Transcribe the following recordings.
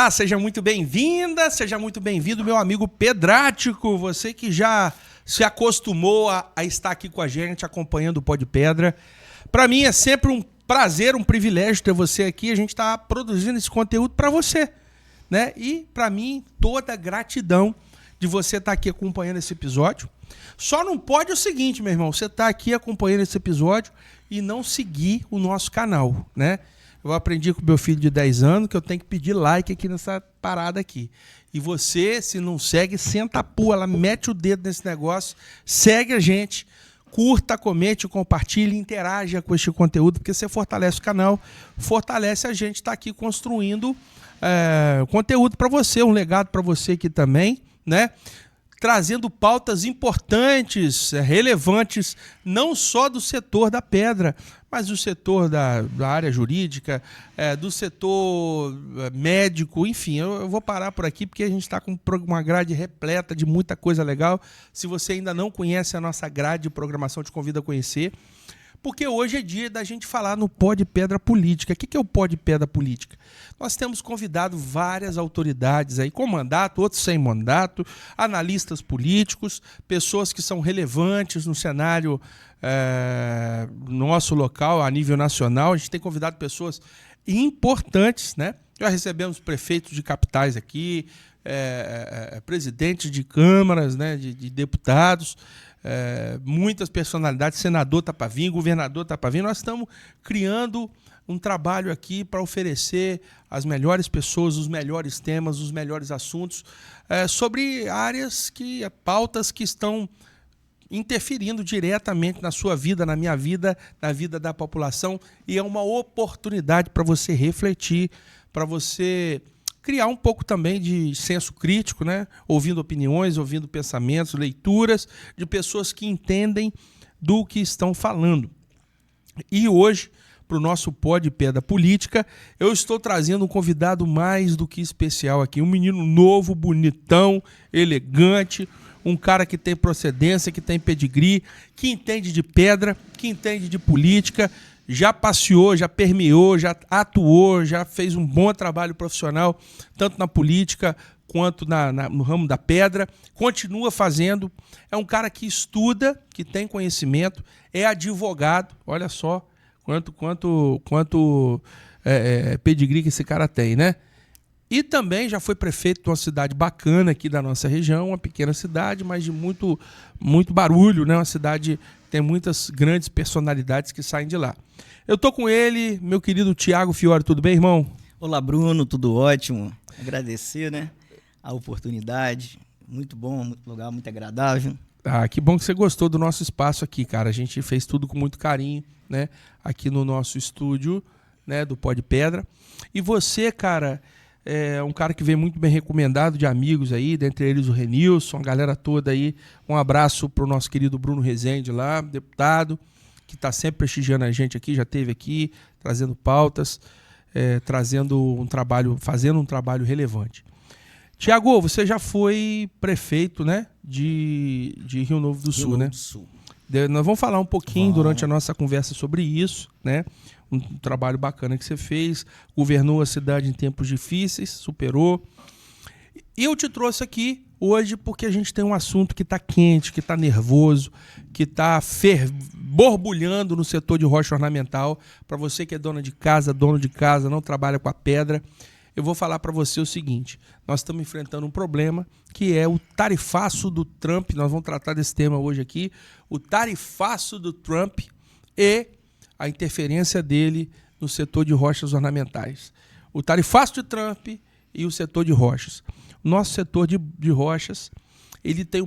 Olá, seja muito bem-vinda, seja muito bem-vindo, meu amigo Pedrático, você que já se acostumou a estar aqui com a gente, acompanhando o Pó de Pedra. Para mim é sempre um prazer, um privilégio ter você aqui, a gente está produzindo esse conteúdo para você, né? E para mim, toda a gratidão de você estar aqui acompanhando esse episódio. Só não pode o seguinte, meu irmão, você está aqui acompanhando esse episódio e não seguir o nosso canal, né? Eu aprendi com meu filho de 10 anos que eu tenho que pedir like aqui nessa parada aqui. E você, se não segue, senta a pua, mete o dedo nesse negócio, segue a gente, curta, comente, compartilhe, interaja com este conteúdo, porque você fortalece o canal, fortalece a gente, está aqui construindo conteúdo para você, um legado para você aqui também, né? Trazendo pautas importantes, relevantes, não só do setor da pedra, mas do setor da área jurídica, do setor médico, enfim. Eu vou parar por aqui porque a gente está com uma grade repleta de muita coisa legal. Se você ainda não conhece a nossa grade de programação, te convido a conhecer. Porque hoje é dia da gente falar no Pó de Pedra Política. O que é o Pó de Pedra Política? Nós temos convidado várias autoridades aí com mandato, outros sem mandato, analistas políticos, pessoas que são relevantes no cenário nosso local, a nível nacional. A gente tem convidado pessoas importantes, né? Já recebemos prefeitos de capitais aqui, presidentes de câmaras, né, de deputados, muitas personalidades, senador tá para vir, governador tá para vir. Nós estamos criando um trabalho aqui para oferecer as melhores pessoas, os melhores temas, os melhores assuntos sobre áreas, pautas que estão interferindo diretamente na sua vida, na minha vida, na vida da população, e é uma oportunidade para você refletir, para você criar um pouco também de senso crítico, né? Ouvindo opiniões, ouvindo pensamentos, leituras de pessoas que entendem do que estão falando. E hoje, para o nosso Pó de Pedra Política, eu estou trazendo um convidado mais do que especial aqui, um menino novo, bonitão, elegante, um cara que tem procedência, que tem pedigree, que entende de pedra, que entende de política, já passeou, já permeou, já atuou, já fez um bom trabalho profissional, tanto na política quanto no ramo da pedra, continua fazendo. É um cara que estuda, que tem conhecimento, é advogado, olha só quanto pedigree que esse cara tem, né? E também já foi prefeito de uma cidade bacana aqui da nossa região, uma pequena cidade, mas de muito, muito barulho, né? Uma cidade que tem muitas grandes personalidades que saem de lá. Eu tô com ele, meu querido Thiago Fiore, tudo bem, irmão? Olá, Bruno, tudo ótimo. Agradecer, né, a oportunidade, muito bom, muito lugar, muito agradável. Ah, que bom que você gostou do nosso espaço aqui, cara. A gente fez tudo com muito carinho, né? Aqui no nosso estúdio, né, do Pó de Pedra. E você, cara, é um cara que vem muito bem recomendado de amigos aí, dentre eles o Renilson, a galera toda aí. Um abraço pro nosso querido Bruno Rezende lá, deputado, que está sempre prestigiando a gente aqui, já esteve aqui, trazendo pautas, fazendo um trabalho relevante. Tiago, você já foi prefeito, né, de Rio Novo do Sul, né? Nós vamos falar um pouquinho durante a nossa conversa sobre isso, né? Um trabalho bacana que você fez, governou a cidade em tempos difíceis, superou. E eu te trouxe aqui hoje porque a gente tem um assunto que está quente, que está nervoso, que está borbulhando no setor de rocha ornamental. Para você que é dono de casa, não trabalha com a pedra, eu vou falar para você o seguinte: nós estamos enfrentando um problema que é o tarifaço do Trump. Nós vamos tratar desse tema hoje aqui, o tarifaço do Trump e a interferência dele no setor de rochas ornamentais. O tarifaço de Trump e o setor de rochas. O nosso setor de rochas, ele tem,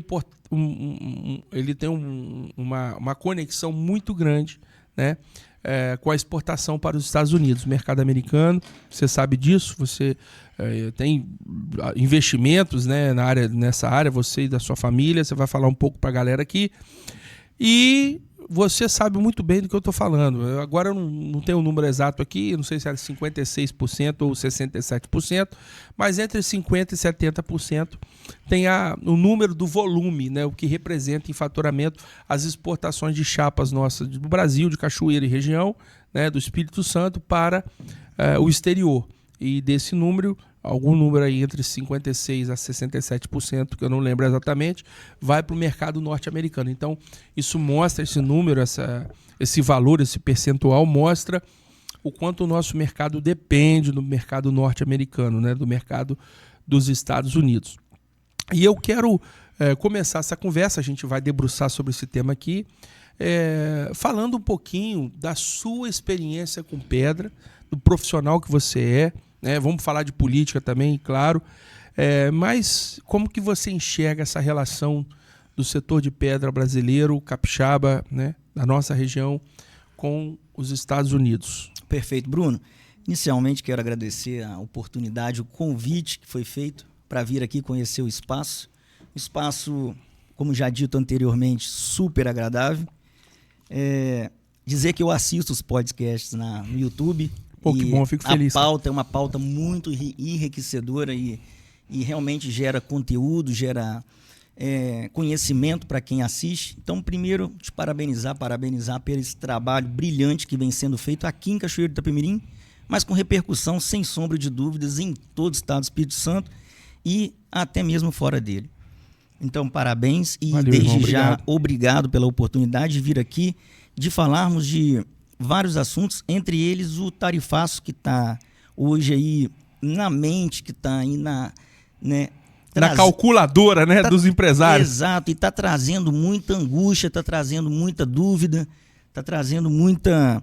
uma conexão muito grande, né, com a exportação para os Estados Unidos, mercado americano. Você sabe disso, você tem investimentos, né, nessa área, você e da sua família, você vai falar um pouco para a galera aqui. E você sabe muito bem do que eu estou falando. Agora eu não tenho o número exato aqui, não sei se era 56% ou 67%, mas entre 50% e 70% tem o número do volume, né, o que representa em faturamento as exportações de chapas nossas do Brasil, de Cachoeira e região, né, do Espírito Santo para o exterior. E desse número, algum número aí entre 56% a 67%, que eu não lembro exatamente, vai para o mercado norte-americano. Então, isso mostra, esse número, esse valor, esse percentual, mostra o quanto o nosso mercado depende do mercado norte-americano, né, do mercado dos Estados Unidos. E eu quero começar essa conversa, a gente vai debruçar sobre esse tema aqui, falando um pouquinho da sua experiência com pedra, do profissional que você é, né? Vamos falar de política também, claro, mas como que você enxerga essa relação do setor de pedra brasileiro, capixaba, né, da nossa região, com os Estados Unidos? Perfeito, Bruno. Inicialmente quero agradecer a oportunidade, o convite que foi feito para vir aqui conhecer o espaço. Um espaço, como já dito anteriormente, super agradável. Dizer que eu assisto os podcasts no YouTube. Pô, que bom, eu fico feliz. A pauta é uma pauta muito enriquecedora e realmente gera conteúdo, gera conhecimento para quem assiste. Então, primeiro, te parabenizar pelo esse trabalho brilhante que vem sendo feito aqui em Cachoeiro de Itapemirim, mas com repercussão, sem sombra de dúvidas, em todo o estado do Espírito Santo e até mesmo fora dele. Então, parabéns e valeu, desde irmão, já obrigado pela oportunidade de vir aqui, de falarmos de vários assuntos, entre eles o tarifaço que está hoje aí na mente, que está aí na calculadora, né, dos empresários. Exato, e está trazendo muita angústia, está trazendo muita dúvida, está trazendo muita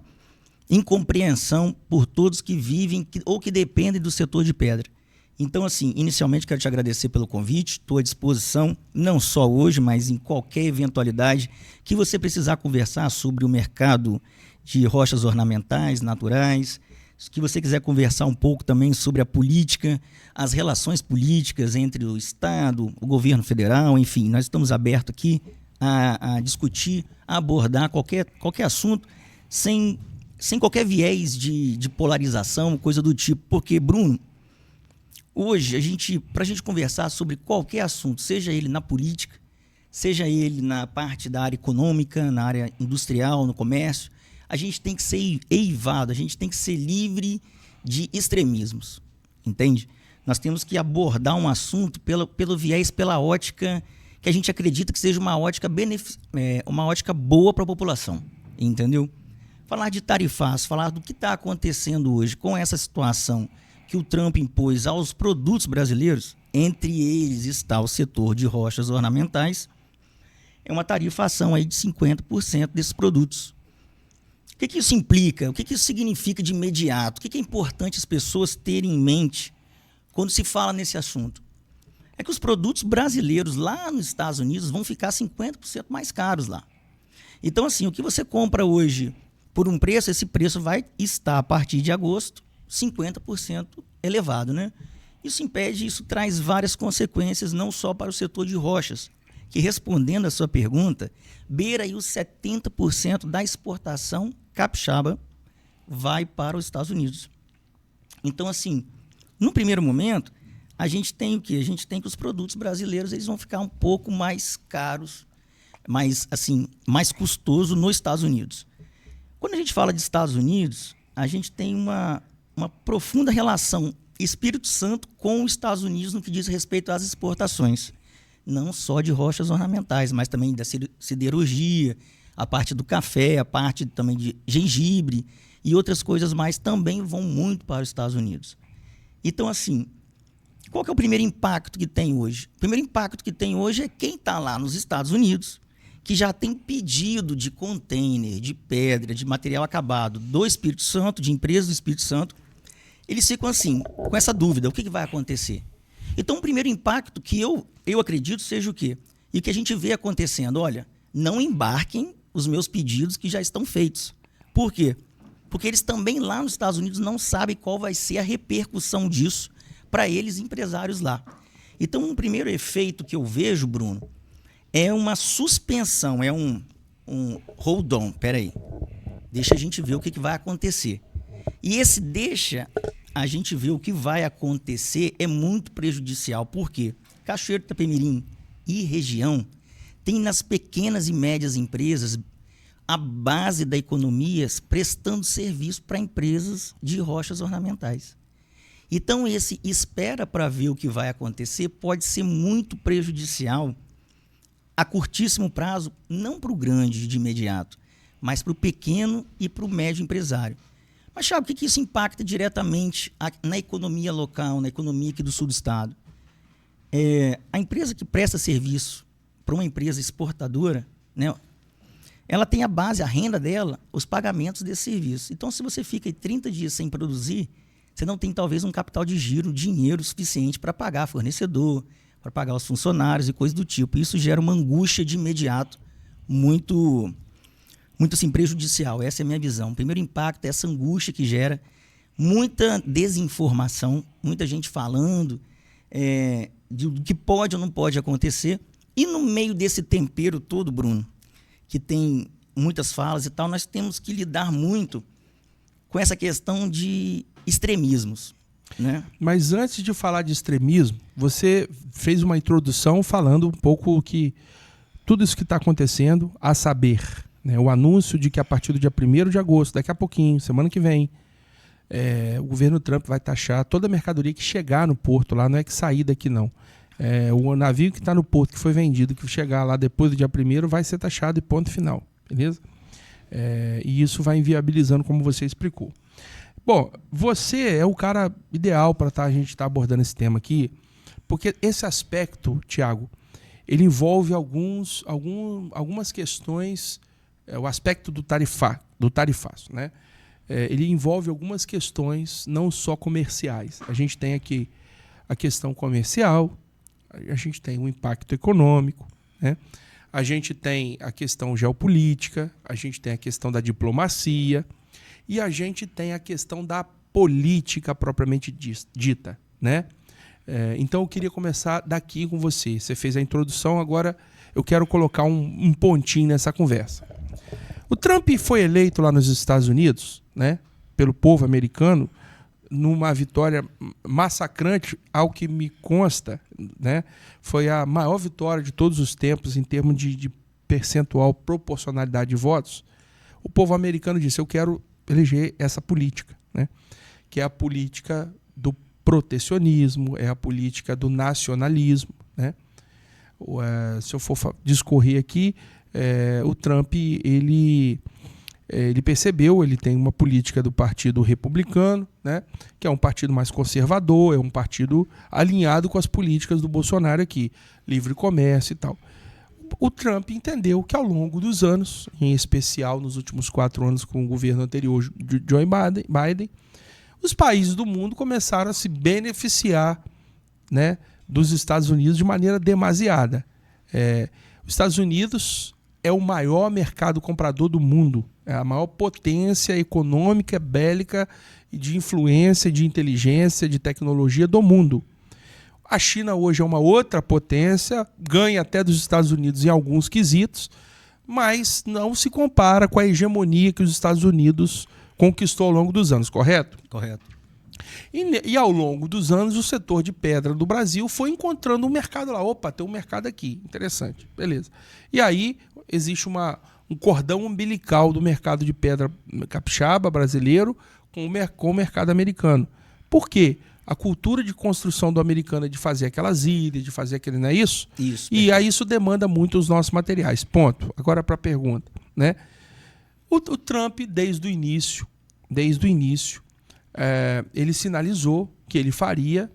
incompreensão por todos que vivem ou que dependem do setor de pedra. Então, assim, inicialmente quero te agradecer pelo convite, estou à disposição, não só hoje, mas em qualquer eventualidade que você precisar conversar sobre o mercado de rochas ornamentais, naturais, que você quiser conversar um pouco também sobre a política, as relações políticas entre o Estado, o governo federal, enfim, nós estamos abertos aqui a discutir, a abordar qualquer assunto sem qualquer viés de polarização, coisa do tipo, porque, Bruno, hoje, para a gente conversar sobre qualquer assunto, seja ele na política, seja ele na parte da área econômica, na área industrial, no comércio, a gente tem que ser eivado, a gente tem que ser livre de extremismos, entende? Nós temos que abordar um assunto pelo viés, pela ótica que a gente acredita que seja uma ótica boa para a população, entendeu? Falar de tarifaço, falar do que está acontecendo hoje com essa situação que o Trump impôs aos produtos brasileiros, entre eles está o setor de rochas ornamentais, é uma tarifação aí de 50% desses produtos. O que isso implica? O que isso significa de imediato? O que é importante as pessoas terem em mente quando se fala nesse assunto? É que os produtos brasileiros lá nos Estados Unidos vão ficar 50% mais caros lá. Então, assim, o que você compra hoje por um preço, esse preço vai estar, a partir de agosto, 50% elevado, né? Isso traz várias consequências, não só para o setor de rochas, que, respondendo a sua pergunta, beira aí os 70% da exportação capixaba vai para os Estados Unidos. Então, assim, no primeiro momento, a gente tem o quê? A gente tem que os produtos brasileiros eles vão ficar um pouco mais caros, mais custoso nos Estados Unidos. Quando a gente fala de Estados Unidos, a gente tem uma profunda relação Espírito Santo com os Estados Unidos no que diz respeito às exportações. Não só de rochas ornamentais, mas também da siderurgia, a parte do café, a parte também de gengibre e outras coisas mais também vão muito para os Estados Unidos. Então, assim, qual que é o primeiro impacto que tem hoje? O primeiro impacto que tem hoje é quem está lá nos Estados Unidos, que já tem pedido de container, de pedra, de material acabado do Espírito Santo, de empresas do Espírito Santo, eles ficam assim, com essa dúvida, o que vai acontecer? Então, o primeiro impacto que eu acredito seja o quê? E que a gente vê acontecendo, olha, não embarquem os meus pedidos que já estão feitos. Por quê? Porque eles também lá nos Estados Unidos não sabem qual vai ser a repercussão disso para eles, empresários lá. Então, um primeiro efeito que eu vejo, Bruno, é uma suspensão, é um hold on, peraí, deixa a gente ver o que vai acontecer. E esse deixa a gente ver o que vai acontecer é muito prejudicial, porque Cachoeiro de Itapemirim e região tem nas pequenas e médias empresas a base da economia prestando serviço para empresas de rochas ornamentais. Então, esse espera para ver o que vai acontecer pode ser muito prejudicial a curtíssimo prazo, não para o grande de imediato, mas para o pequeno e para o médio empresário. Mas, Thiago, o que isso impacta diretamente na economia local, na economia aqui do sul do estado? A empresa que presta serviço para uma empresa exportadora, né, ela tem a base, a renda dela, os pagamentos desse serviço. Então, se você fica 30 dias sem produzir, você não tem talvez um capital de giro, dinheiro suficiente para pagar fornecedor, para pagar os funcionários e coisas do tipo. Isso gera uma angústia de imediato muito assim, prejudicial. Essa é a minha visão. O primeiro impacto é essa angústia que gera muita desinformação, muita gente falando do que pode ou não pode acontecer. E no meio desse tempero todo, Bruno, que tem muitas falas e tal, nós temos que lidar muito com essa questão de extremismos, né? Mas antes de falar de extremismo, você fez uma introdução falando um pouco que tudo isso que está acontecendo, a saber, né, o anúncio de que a partir do dia 1º de agosto, daqui a pouquinho, semana que vem, o governo Trump vai taxar toda a mercadoria que chegar no porto lá, não é que sair daqui não. O navio que está no porto, que foi vendido, que chegar lá depois do dia 1º, vai ser taxado e ponto final, beleza? E isso vai inviabilizando, como você explicou. Bom, você é o cara ideal para a gente estar abordando esse tema aqui, porque esse aspecto, Thiago, ele envolve algumas questões, o aspecto do tarifaço, né? Ele envolve algumas questões não só comerciais. A gente tem aqui a questão comercial, a gente tem o impacto econômico, né? A gente tem a questão geopolítica, a gente tem a questão da diplomacia e a gente tem a questão da política propriamente dita, né? Então eu queria começar daqui com você. Você fez a introdução, agora eu quero colocar um pontinho nessa conversa. O Trump foi eleito lá nos Estados Unidos, né, pelo povo americano, numa vitória massacrante, ao que me consta, né, foi a maior vitória de todos os tempos em termos de percentual, proporcionalidade de votos. O povo americano disse: eu quero eleger essa política, né, que é a política do protecionismo, é a política do nacionalismo, né? Se eu for discorrer aqui, o Trump ele percebeu, ele tem uma política do Partido Republicano, né, que é um partido mais conservador, é um partido alinhado com as políticas do Bolsonaro aqui, livre comércio e tal. O Trump entendeu que ao longo dos anos, em especial nos últimos 4 anos com o governo anterior de Joe Biden, os países do mundo começaram a se beneficiar, né, dos Estados Unidos de maneira demasiada. Os Estados Unidos é o maior mercado comprador do mundo, é a maior potência econômica, bélica, de influência, de inteligência, de tecnologia do mundo. A China hoje é uma outra potência, ganha até dos Estados Unidos em alguns quesitos, mas não se compara com a hegemonia que os Estados Unidos conquistou ao longo dos anos, correto? Correto. E ao longo dos anos, o setor de pedra do Brasil foi encontrando um mercado lá. Opa, tem um mercado aqui, interessante, beleza. E aí existe um cordão umbilical do mercado de pedra capixaba brasileiro com o mercado americano. Por quê? A cultura de construção do americano é de fazer aquelas ilhas, de fazer aquele, não é isso? Isso. E aí isso demanda muito os nossos materiais. Ponto. Agora para a pergunta, né? O Trump, desde o início, ele sinalizou que ele faria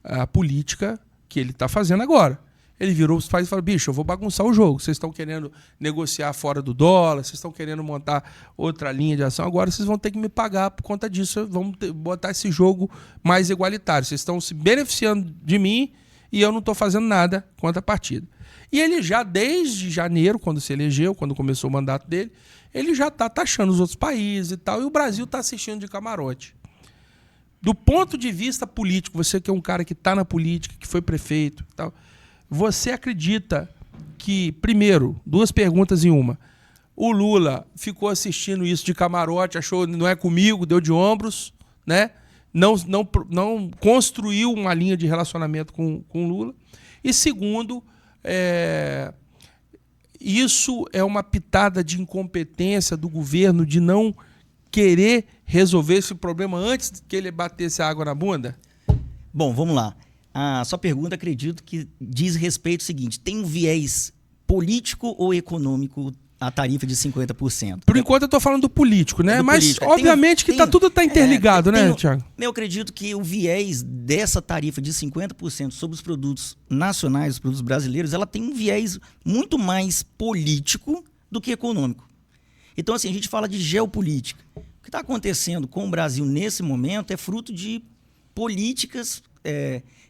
a política que ele está fazendo agora. Ele virou os países e falou: bicho, eu vou bagunçar o jogo. Vocês estão querendo negociar fora do dólar, vocês estão querendo montar outra linha de ação, agora vocês vão ter que me pagar por conta disso. Vamos botar esse jogo mais igualitário. Vocês estão se beneficiando de mim e eu não estou fazendo nada contra a partida. E ele já, desde janeiro, quando se elegeu, quando começou o mandato dele, ele já está taxando os outros países e tal, e o Brasil está assistindo de camarote. Do ponto de vista político, você que é um cara que está na política, que foi prefeito e tal, você acredita que, primeiro, 2 perguntas em uma, o Lula ficou assistindo isso de camarote, achou não é comigo, deu de ombros, né? Não construiu uma linha de relacionamento com o Lula. E segundo, isso é uma pitada de incompetência do governo de não querer resolver esse problema antes que ele batesse a água na bunda? Bom, vamos lá. A sua pergunta, acredito que diz respeito ao seguinte: tem um viés político ou econômico a tarifa de 50%? Por enquanto eu estou falando do político, né? Do Mas político. obviamente que tudo está interligado, né, Thiago? Eu acredito que o viés dessa tarifa de 50% sobre os produtos nacionais, os produtos brasileiros, ela tem um viés muito mais político do que econômico. Então, assim, a gente fala de geopolítica. O que está acontecendo com o Brasil nesse momento é fruto de políticas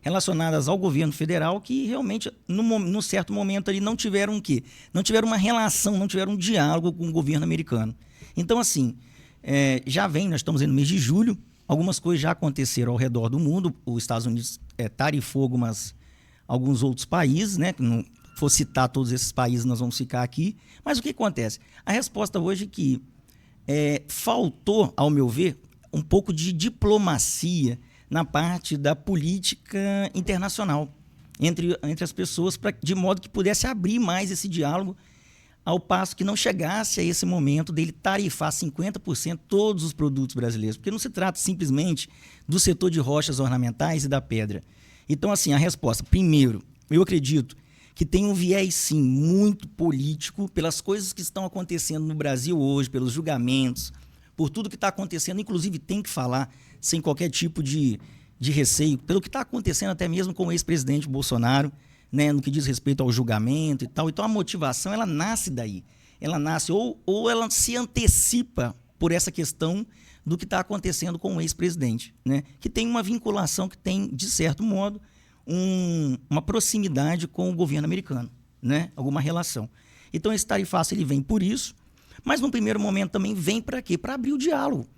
relacionadas ao governo federal que realmente, num certo momento ali, não tiveram o quê? Não tiveram uma relação, não tiveram um diálogo com o governo americano. Então, assim, nós estamos no mês de julho, algumas coisas já aconteceram ao redor do mundo. Os Estados Unidos tarifou alguns outros países, né? Não for citar todos esses países, nós vamos ficar aqui. Mas o que acontece? A resposta hoje é que faltou, ao meu ver, um pouco de diplomacia na parte da política internacional entre as pessoas, de modo que pudesse abrir mais esse diálogo, ao passo que não chegasse a esse momento dele tarifar 50% todos os produtos brasileiros, porque não se trata simplesmente do setor de rochas ornamentais e da pedra. Então, assim, a resposta, primeiro, eu acredito que tem um viés, sim, muito político, pelas coisas que estão acontecendo no Brasil hoje, pelos julgamentos, por tudo que está acontecendo, inclusive tem que falar sem qualquer tipo de receio, pelo que está acontecendo até mesmo com o ex-presidente Bolsonaro, né, no que diz respeito ao julgamento e tal. Então a motivação, ela nasce daí. Ela nasce ou ela se antecipa por essa questão do que está acontecendo com o ex-presidente, né, que tem uma vinculação, que tem, de certo modo, uma proximidade com o governo americano, né, alguma relação. Então esse tarifaço ele vem por isso, mas no primeiro momento também vem para quê? Para abrir o diálogo.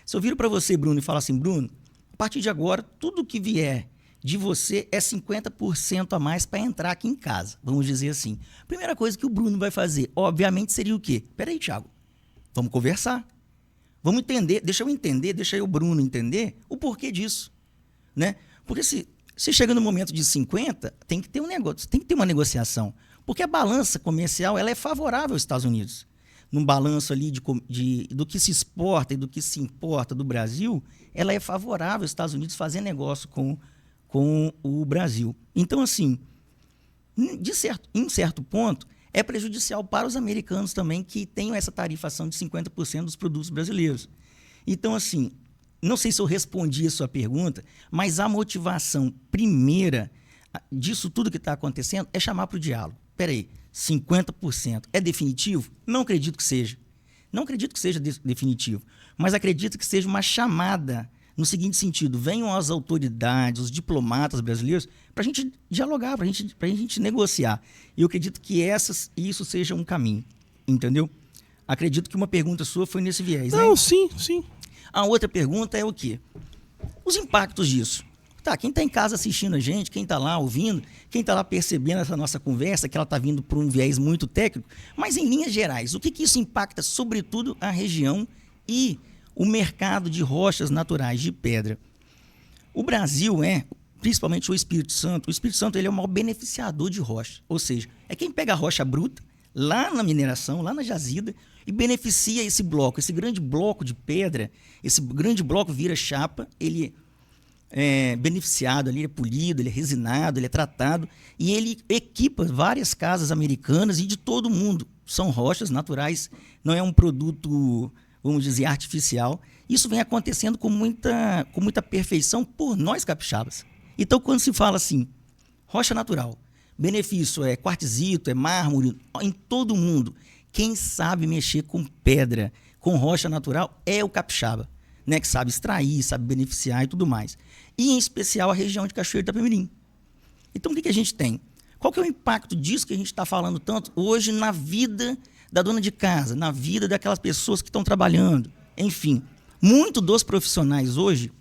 Se eu viro para você, Bruno, e falar assim: Bruno, a partir de agora, tudo que vier de você é 50% a mais para entrar aqui em casa, vamos dizer assim. A primeira coisa que o Bruno vai fazer, obviamente, seria o quê? Peraí, Thiago, vamos conversar. Vamos entender, deixa o Bruno entender o porquê disso, né? Porque se chega no momento de 50, tem que ter um negócio, tem que ter uma negociação. Porque a balança comercial, ela é favorável aos Estados Unidos. Num balanço ali do que se exporta e do que se importa do Brasil, ela é favorável aos Estados Unidos fazer negócio com o Brasil. Então, assim, em certo ponto, é prejudicial para os americanos também que tenham essa tarifação de 50% dos produtos brasileiros. Então, assim, não sei se eu respondi a sua pergunta, mas a motivação primeira disso tudo que está acontecendo é chamar para o diálogo. Espera aí, 50% é definitivo? Não acredito que seja. Não acredito que seja definitivo, mas acredito que seja uma chamada no seguinte sentido: venham as autoridades, os diplomatas brasileiros, para a gente dialogar, para a gente negociar. E eu acredito que isso seja um caminho, entendeu? Acredito que uma pergunta sua foi nesse viés, né? Não, sim, sim. A outra pergunta é o quê? Os impactos disso. Tá, quem está em casa assistindo a gente, quem está lá ouvindo, quem está lá percebendo essa nossa conversa, que ela está vindo por um viés muito técnico, mas em linhas gerais, o que isso impacta, sobretudo, a região e o mercado de rochas naturais de pedra? O Brasil principalmente o Espírito Santo ele é o maior beneficiador de rocha, ou seja, é quem pega a rocha bruta, lá na mineração, lá na jazida, e beneficia esse grande bloco de pedra. Esse grande bloco vira chapa, ele é beneficiado, ele é polido, ele é resinado, ele é tratado, e ele equipa várias casas americanas e de todo o mundo. São rochas naturais, não é um produto, vamos dizer, artificial. Isso vem acontecendo com muita perfeição por nós capixabas. Então, quando se fala assim, rocha natural, benefício é quartzito, é mármore, em todo o mundo, quem sabe mexer com pedra, com rocha natural, é o capixaba, né, que sabe extrair, sabe beneficiar e tudo mais. E, em especial, a região de Cachoeiro de Itapemirim. Então, o que a gente tem? Qual que é o impacto disso que a gente está falando tanto hoje na vida da dona de casa, na vida daquelas pessoas que estão trabalhando? Enfim, muitos dos profissionais hoje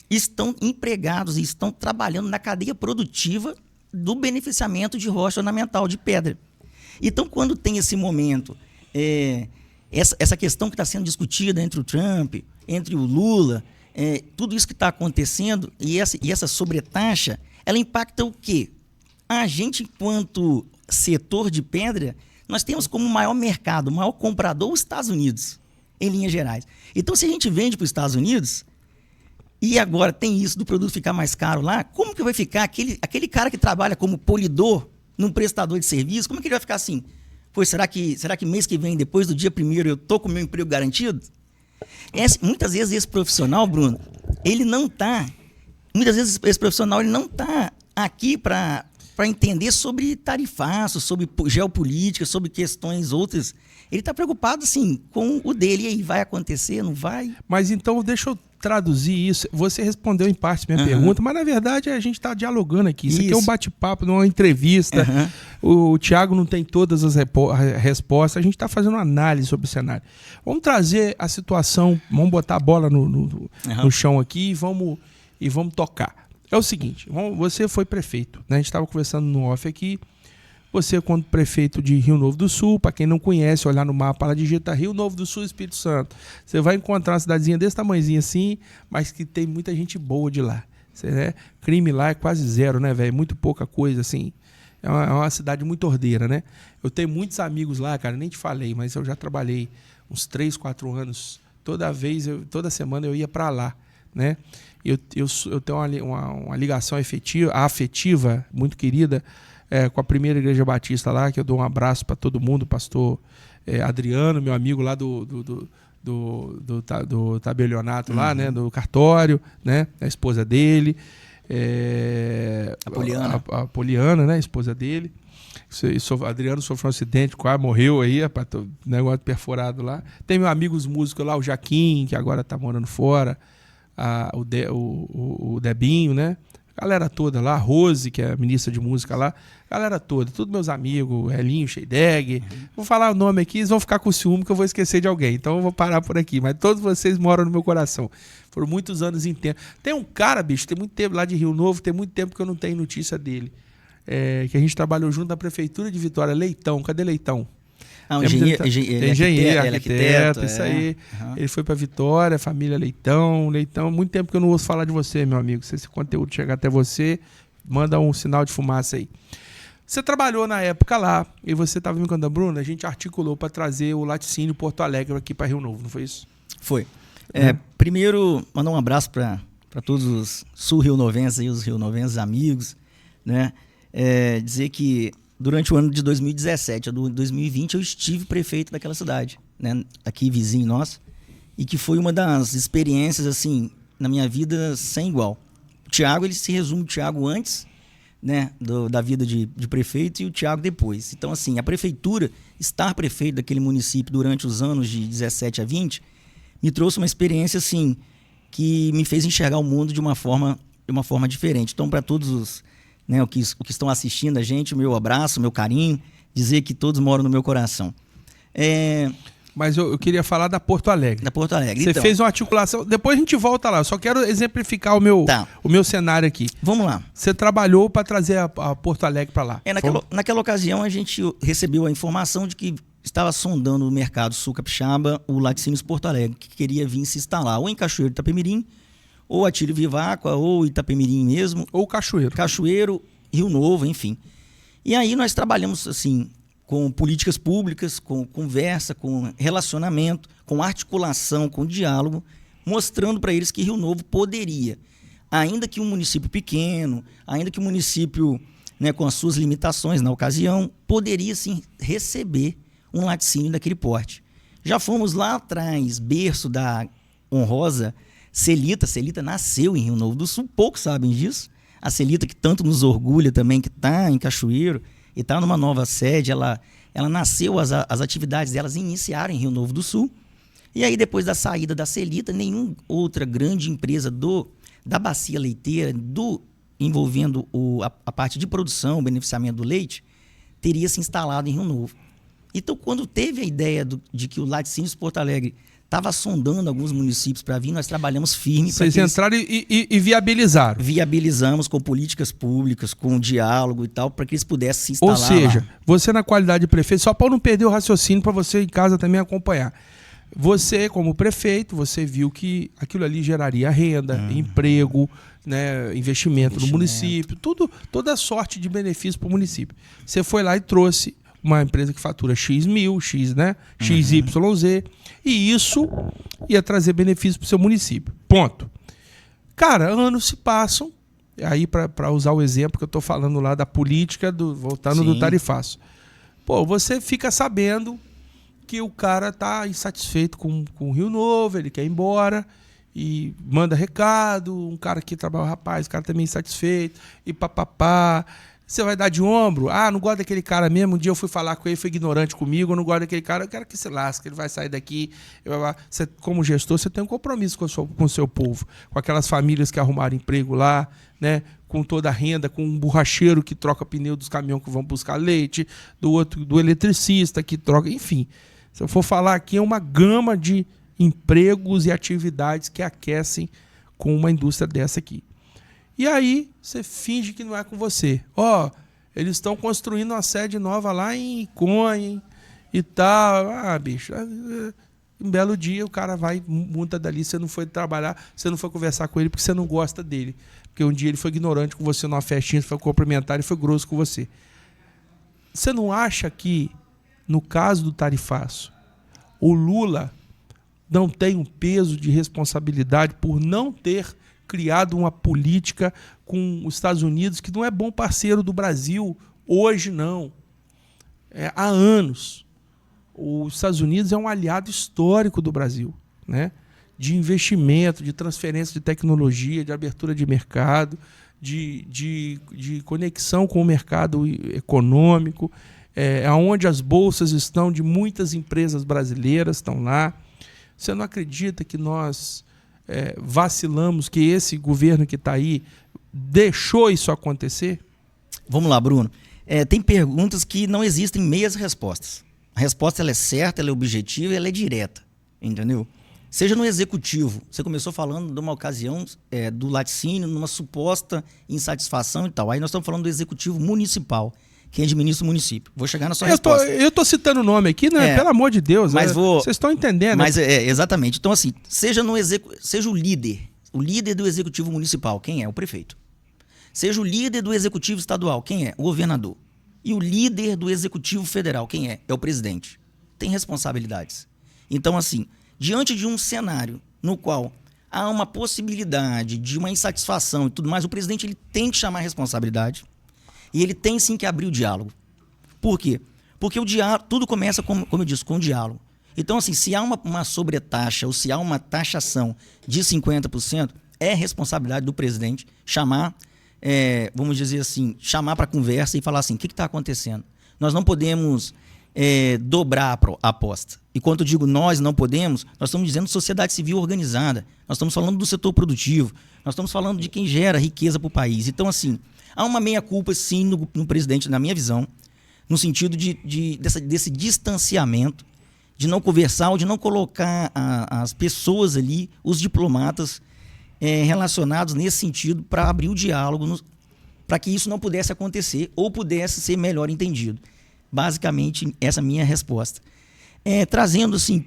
estão empregados e estão trabalhando na cadeia produtiva do beneficiamento de rocha ornamental, de pedra. Então, quando tem esse momento, essa questão que está sendo discutida entre o Trump, entre o Lula, tudo isso que está acontecendo e essa sobretaxa, ela impacta o quê? A gente, enquanto setor de pedra, nós temos como maior mercado, o maior comprador, os Estados Unidos, em linhas gerais. Então, se a gente vende para os Estados Unidos, E agora tem isso do produto ficar mais caro lá. Como que vai ficar aquele cara que trabalha como polidor num prestador de serviço? Como é que ele vai ficar assim? Pô, será que mês que vem, depois do dia 1º, eu tô com o meu emprego garantido? Muitas vezes esse profissional, Bruno, ele não tá... Muitas vezes esse profissional ele não tá aqui para entender sobre tarifaço, sobre geopolítica, sobre questões outras. Ele está preocupado, assim, com o dele. E aí, vai acontecer, não vai? Mas então, deixa eu traduzir isso. Você respondeu em parte minha pergunta, mas na verdade a gente está dialogando aqui. Isso aqui é um bate-papo, não é uma entrevista. O Thiago não tem todas as respostas. A gente está fazendo uma análise sobre o cenário. Vamos trazer a situação, vamos botar a bola no chão aqui e vamos tocar. É o seguinte, você foi prefeito, né? A gente estava conversando no off aqui. Você, quando prefeito de Rio Novo do Sul, para quem não conhece, olhar no mapa, ela digita Rio Novo do Sul, Espírito Santo. Você vai encontrar uma cidadezinha desse tamanhozinho assim, mas que tem muita gente boa de lá. Crime lá é quase zero, né, velho? Muito pouca coisa, assim. É uma cidade muito ordeira, né? Eu tenho muitos amigos lá, cara, nem te falei, mas eu já trabalhei uns 3, 4 anos. Toda semana eu ia para lá, né? Eu tenho uma ligação afetiva muito querida, com a primeira Igreja Batista lá, que eu dou um abraço para todo mundo, o pastor Adriano, meu amigo lá do tabelionato lá, né, do cartório, né, a esposa dele, a Poliana, né, a esposa dele. Adriano sofreu um acidente, quase morreu aí, negócio perfurado lá. Tem meus amigos músicos lá, o Jaquim, que agora tá morando fora, o Debinho, né? Galera toda lá, a Rose, que é a ministra de música lá, galera toda, todos meus amigos, Elinho, Sheideg. Vou falar o nome aqui, eles vão ficar com ciúme que eu vou esquecer de alguém, então eu vou parar por aqui. Mas todos vocês moram no meu coração. Foram muitos anos inteiros. Tem um cara, bicho, tem muito tempo lá de Rio Novo, tem muito tempo que eu não tenho notícia dele. Que a gente trabalhou junto na Prefeitura de Vitória, Leitão. Cadê Leitão? Engenheiro, arquiteto, isso aí. Ele foi para Vitória, família Leitão. Muito tempo que eu não ouço falar de você, meu amigo. Se esse conteúdo chegar até você, manda um sinal de fumaça aí. Você trabalhou na época lá e você estava me contando, Bruno, a gente articulou para trazer o Laticínio Porto Alegre aqui para Rio Novo, não foi isso? Foi. Primeiro, mandar um abraço para todos os sul-rionovenses e os rionovenses amigos, né? Dizer que durante o ano de 2017 a 2020 eu estive prefeito daquela cidade, né, aqui vizinho nosso, e que foi uma das experiências assim na minha vida sem igual. O Thiago, ele se resume o Thiago antes, né, da vida de prefeito e o Thiago depois. Então assim, a prefeitura, estar prefeito daquele município durante os anos de 17 a 20 me trouxe uma experiência assim que me fez enxergar o mundo de uma forma diferente. Então, para todos os, né, o que estão assistindo a gente, o meu abraço, o meu carinho, dizer que todos moram no meu coração. Mas eu queria falar da Porto Alegre. Da Porto Alegre. Você fez uma articulação, depois a gente volta lá, eu só quero exemplificar o meu cenário aqui. Vamos lá. Você trabalhou para trazer a Porto Alegre para lá. Naquela ocasião a gente recebeu a informação de que estava sondando o mercado sul capixaba o Laticínios Porto Alegre, que queria vir se instalar ou em Cachoeiro de Itapemirim, ou Atílio Viváqua, ou Itapemirim mesmo. Ou Cachoeiro. Cachoeiro, Rio Novo, enfim. E aí nós trabalhamos assim com políticas públicas, com conversa, com relacionamento, com articulação, com diálogo, mostrando para eles que Rio Novo poderia, ainda que um município pequeno, ainda que um município, né, com as suas limitações na ocasião, poderia sim receber um laticínio daquele porte. Já fomos lá atrás, berço da honrosa Celita. Celita nasceu em Rio Novo do Sul, poucos sabem disso. A Celita, que tanto nos orgulha também, que está em Cachoeiro e está numa nova sede, ela nasceu, as atividades delas iniciaram em Rio Novo do Sul. E aí, depois da saída da Celita, nenhuma outra grande empresa da bacia leiteira, envolvendo a parte de produção, o beneficiamento do leite, teria se instalado em Rio Novo. Então, quando teve a ideia de que o Laticínios Porto Alegre estava sondando alguns municípios para vir, nós trabalhamos firme. Vocês entraram e viabilizaram? Viabilizamos com políticas públicas, com diálogo e tal, para que eles pudessem se instalar. Ou seja, lá. Você na qualidade de prefeito, só para não perder o raciocínio, para você em casa também acompanhar. Você, como prefeito, você viu que aquilo ali geraria renda, emprego, né, investimento no município, toda sorte de benefício para o município. Você foi lá e trouxe uma empresa que fatura X mil, X, né? XYZ, e isso ia trazer benefício para o seu município. Ponto. Cara, anos se passam, aí para usar o exemplo que eu tô falando lá da política, voltando do tarifaço. Pô, você fica sabendo que o cara tá insatisfeito com o Rio Novo, ele quer ir embora e manda recado, um cara que trabalha, rapaz, o cara também insatisfeito, e papapá. Você vai dar de ombro? Ah, não gosto daquele cara mesmo. Um dia eu fui falar com ele, foi ignorante comigo, eu não gosto daquele cara, eu quero que se lasque, ele vai sair daqui. Você, como gestor, você tem um compromisso com o seu povo, com aquelas famílias que arrumaram emprego lá, né? Com toda a renda, com um borracheiro que troca pneu dos caminhões que vão buscar leite, do eletricista que troca, enfim. Se eu for falar aqui, é uma gama de empregos e atividades que aquecem com uma indústria dessa aqui. E aí, você finge que não é com você. Eles estão construindo uma sede nova lá em Iconha e tal. Ah, bicho, um belo dia o cara vai, monta dali, você não foi trabalhar, você não foi conversar com ele porque você não gosta dele. Porque um dia ele foi ignorante com você numa festinha, você foi cumprimentar e foi grosso com você. Você não acha que, no caso do tarifaço, o Lula não tem um peso de responsabilidade por não ter criado uma política com os Estados Unidos, que não é bom parceiro do Brasil hoje, não. Há anos. Os Estados Unidos é um aliado histórico do Brasil, né? De investimento, de transferência de tecnologia, de abertura de mercado, de conexão com o mercado econômico, onde as bolsas estão de muitas empresas brasileiras, estão lá. Você não acredita que nós vacilamos, que esse governo que está aí deixou isso acontecer? Vamos lá, Bruno. Tem perguntas que não existem meias respostas. A resposta ela é certa, ela é objetiva e ela é direta, entendeu? Seja no executivo, você começou falando de uma ocasião do laticínio, numa suposta insatisfação e tal. Aí nós estamos falando do executivo municipal, quem administra o município. Vou chegar na sua resposta. Eu tô citando o nome aqui, né? Pelo amor de Deus. Mas vocês estão entendendo. Mas exatamente. Então, assim, seja o líder do executivo municipal, quem é? O prefeito. Seja o líder do executivo estadual, quem é? O governador. E o líder do executivo federal, quem é? É o presidente. Tem responsabilidades. Então, assim, diante de um cenário no qual há uma possibilidade de uma insatisfação e tudo mais, o presidente ele tem que chamar a responsabilidade. E ele tem sim que abrir o diálogo. Por quê? Porque o diálogo, tudo começa, como eu disse, com o diálogo. Então, assim, se há uma sobretaxa ou se há uma taxação de 50%, é responsabilidade do presidente chamar, vamos dizer assim, chamar para conversa e falar assim, o que está acontecendo? Nós não podemos dobrar a aposta. E quando eu digo nós não podemos, nós estamos dizendo sociedade civil organizada, nós estamos falando do setor produtivo, nós estamos falando de quem gera riqueza para o país. Então, assim, há uma meia-culpa, sim, no presidente, na minha visão, no sentido desse distanciamento, de não conversar ou de não colocar as pessoas ali, os diplomatas, relacionados nesse sentido para abrir o diálogo, para que isso não pudesse acontecer ou pudesse ser melhor entendido. Basicamente, essa é a minha resposta. Trazendo assim,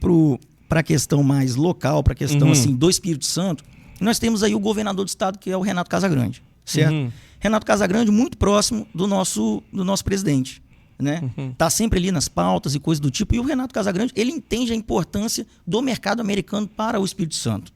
para a questão mais local, para a questão assim, do Espírito Santo, nós temos aí o governador do estado, que é o Renato Casagrande, certo? Renato Casagrande, muito próximo do nosso presidente, né? Tá sempre ali nas pautas e coisas do tipo. E o Renato Casagrande, ele entende a importância do mercado americano para o Espírito Santo.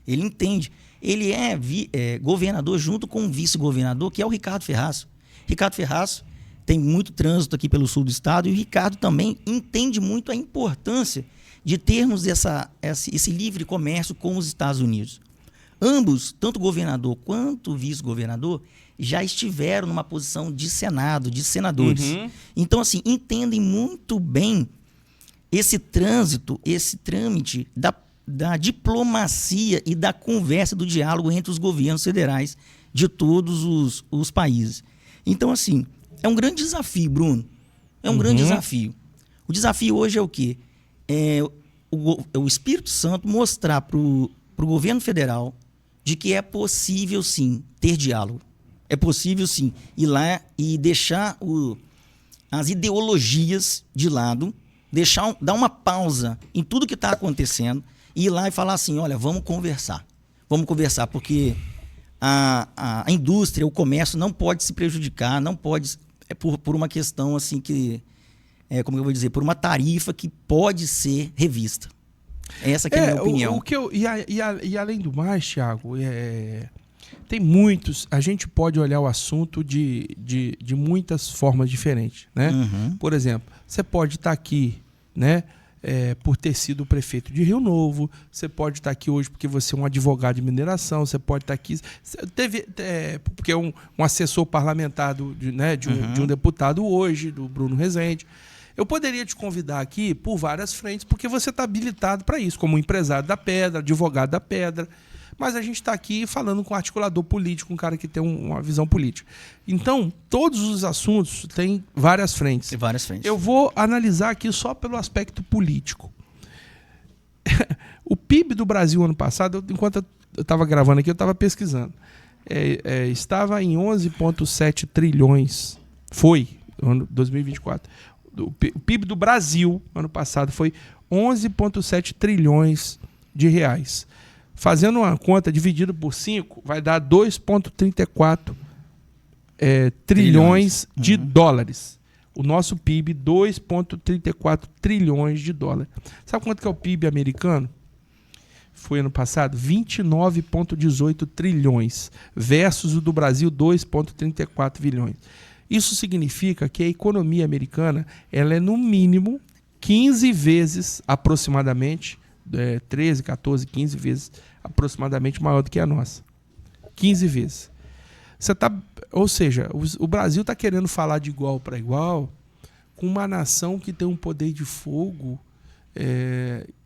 Ele entende. Ele é governador junto com um vice-governador, que é o Ricardo Ferraz. Ricardo Ferraz tem muito trânsito aqui pelo sul do estado e o Ricardo também entende muito a importância de termos esse livre comércio com os Estados Unidos. Ambos, tanto o governador quanto o vice-governador, já estiveram numa posição de Senado, de senadores. Então, assim, entendem muito bem esse trânsito, esse trâmite da diplomacia e da conversa, do diálogo entre os governos federais de todos os países. Então, assim, é um grande desafio, Bruno. É um grande desafio. O desafio hoje é o quê? O Espírito Santo mostrar para o governo federal de que é possível, sim, ter diálogo. É possível, sim, ir lá e deixar as ideologias de lado, dar uma pausa em tudo que está acontecendo e ir lá e falar assim, olha, vamos conversar. Vamos conversar, porque a indústria, o comércio não pode se prejudicar, não pode, por uma questão assim que, como eu vou dizer, por uma tarifa que pode ser revista. Essa que é a minha opinião. E além do mais, Thiago, tem muitos... A gente pode olhar o assunto de muitas formas diferentes, né? Uhum. Por exemplo, você pode estar aqui, né? Por ter sido prefeito de Rio Novo, você pode estar aqui hoje porque você é um advogado de mineração, você pode estar aqui porque é um assessor parlamentar de um deputado hoje, do Bruno Rezende. Eu poderia te convidar aqui por várias frentes, porque você está habilitado para isso, como empresário da pedra, advogado da pedra. Mas a gente está aqui falando com um articulador político, um cara que tem uma visão política. Então, todos os assuntos têm várias frentes. Tem várias frentes. Eu vou analisar aqui só pelo aspecto político. O PIB do Brasil ano passado, enquanto eu estava gravando aqui, eu estava pesquisando. Estava em 11,7 trilhões. Foi, ano 2024. O PIB do Brasil, ano passado, foi 11,7 trilhões de reais. Fazendo uma conta dividida por 5, vai dar 2,34 trilhões de dólares. O nosso PIB, 2,34 trilhões de dólares. Sabe quanto que é o PIB americano? Foi ano passado 29,18 trilhões versus o do Brasil, 2,34 bilhões. Isso significa que a economia americana ela é no mínimo 15 vezes aproximadamente, 13, 14, 15 vezes aproximadamente maior do que a nossa. 15 vezes. Ou seja, o Brasil está querendo falar de igual para igual com uma nação que tem um poder de fogo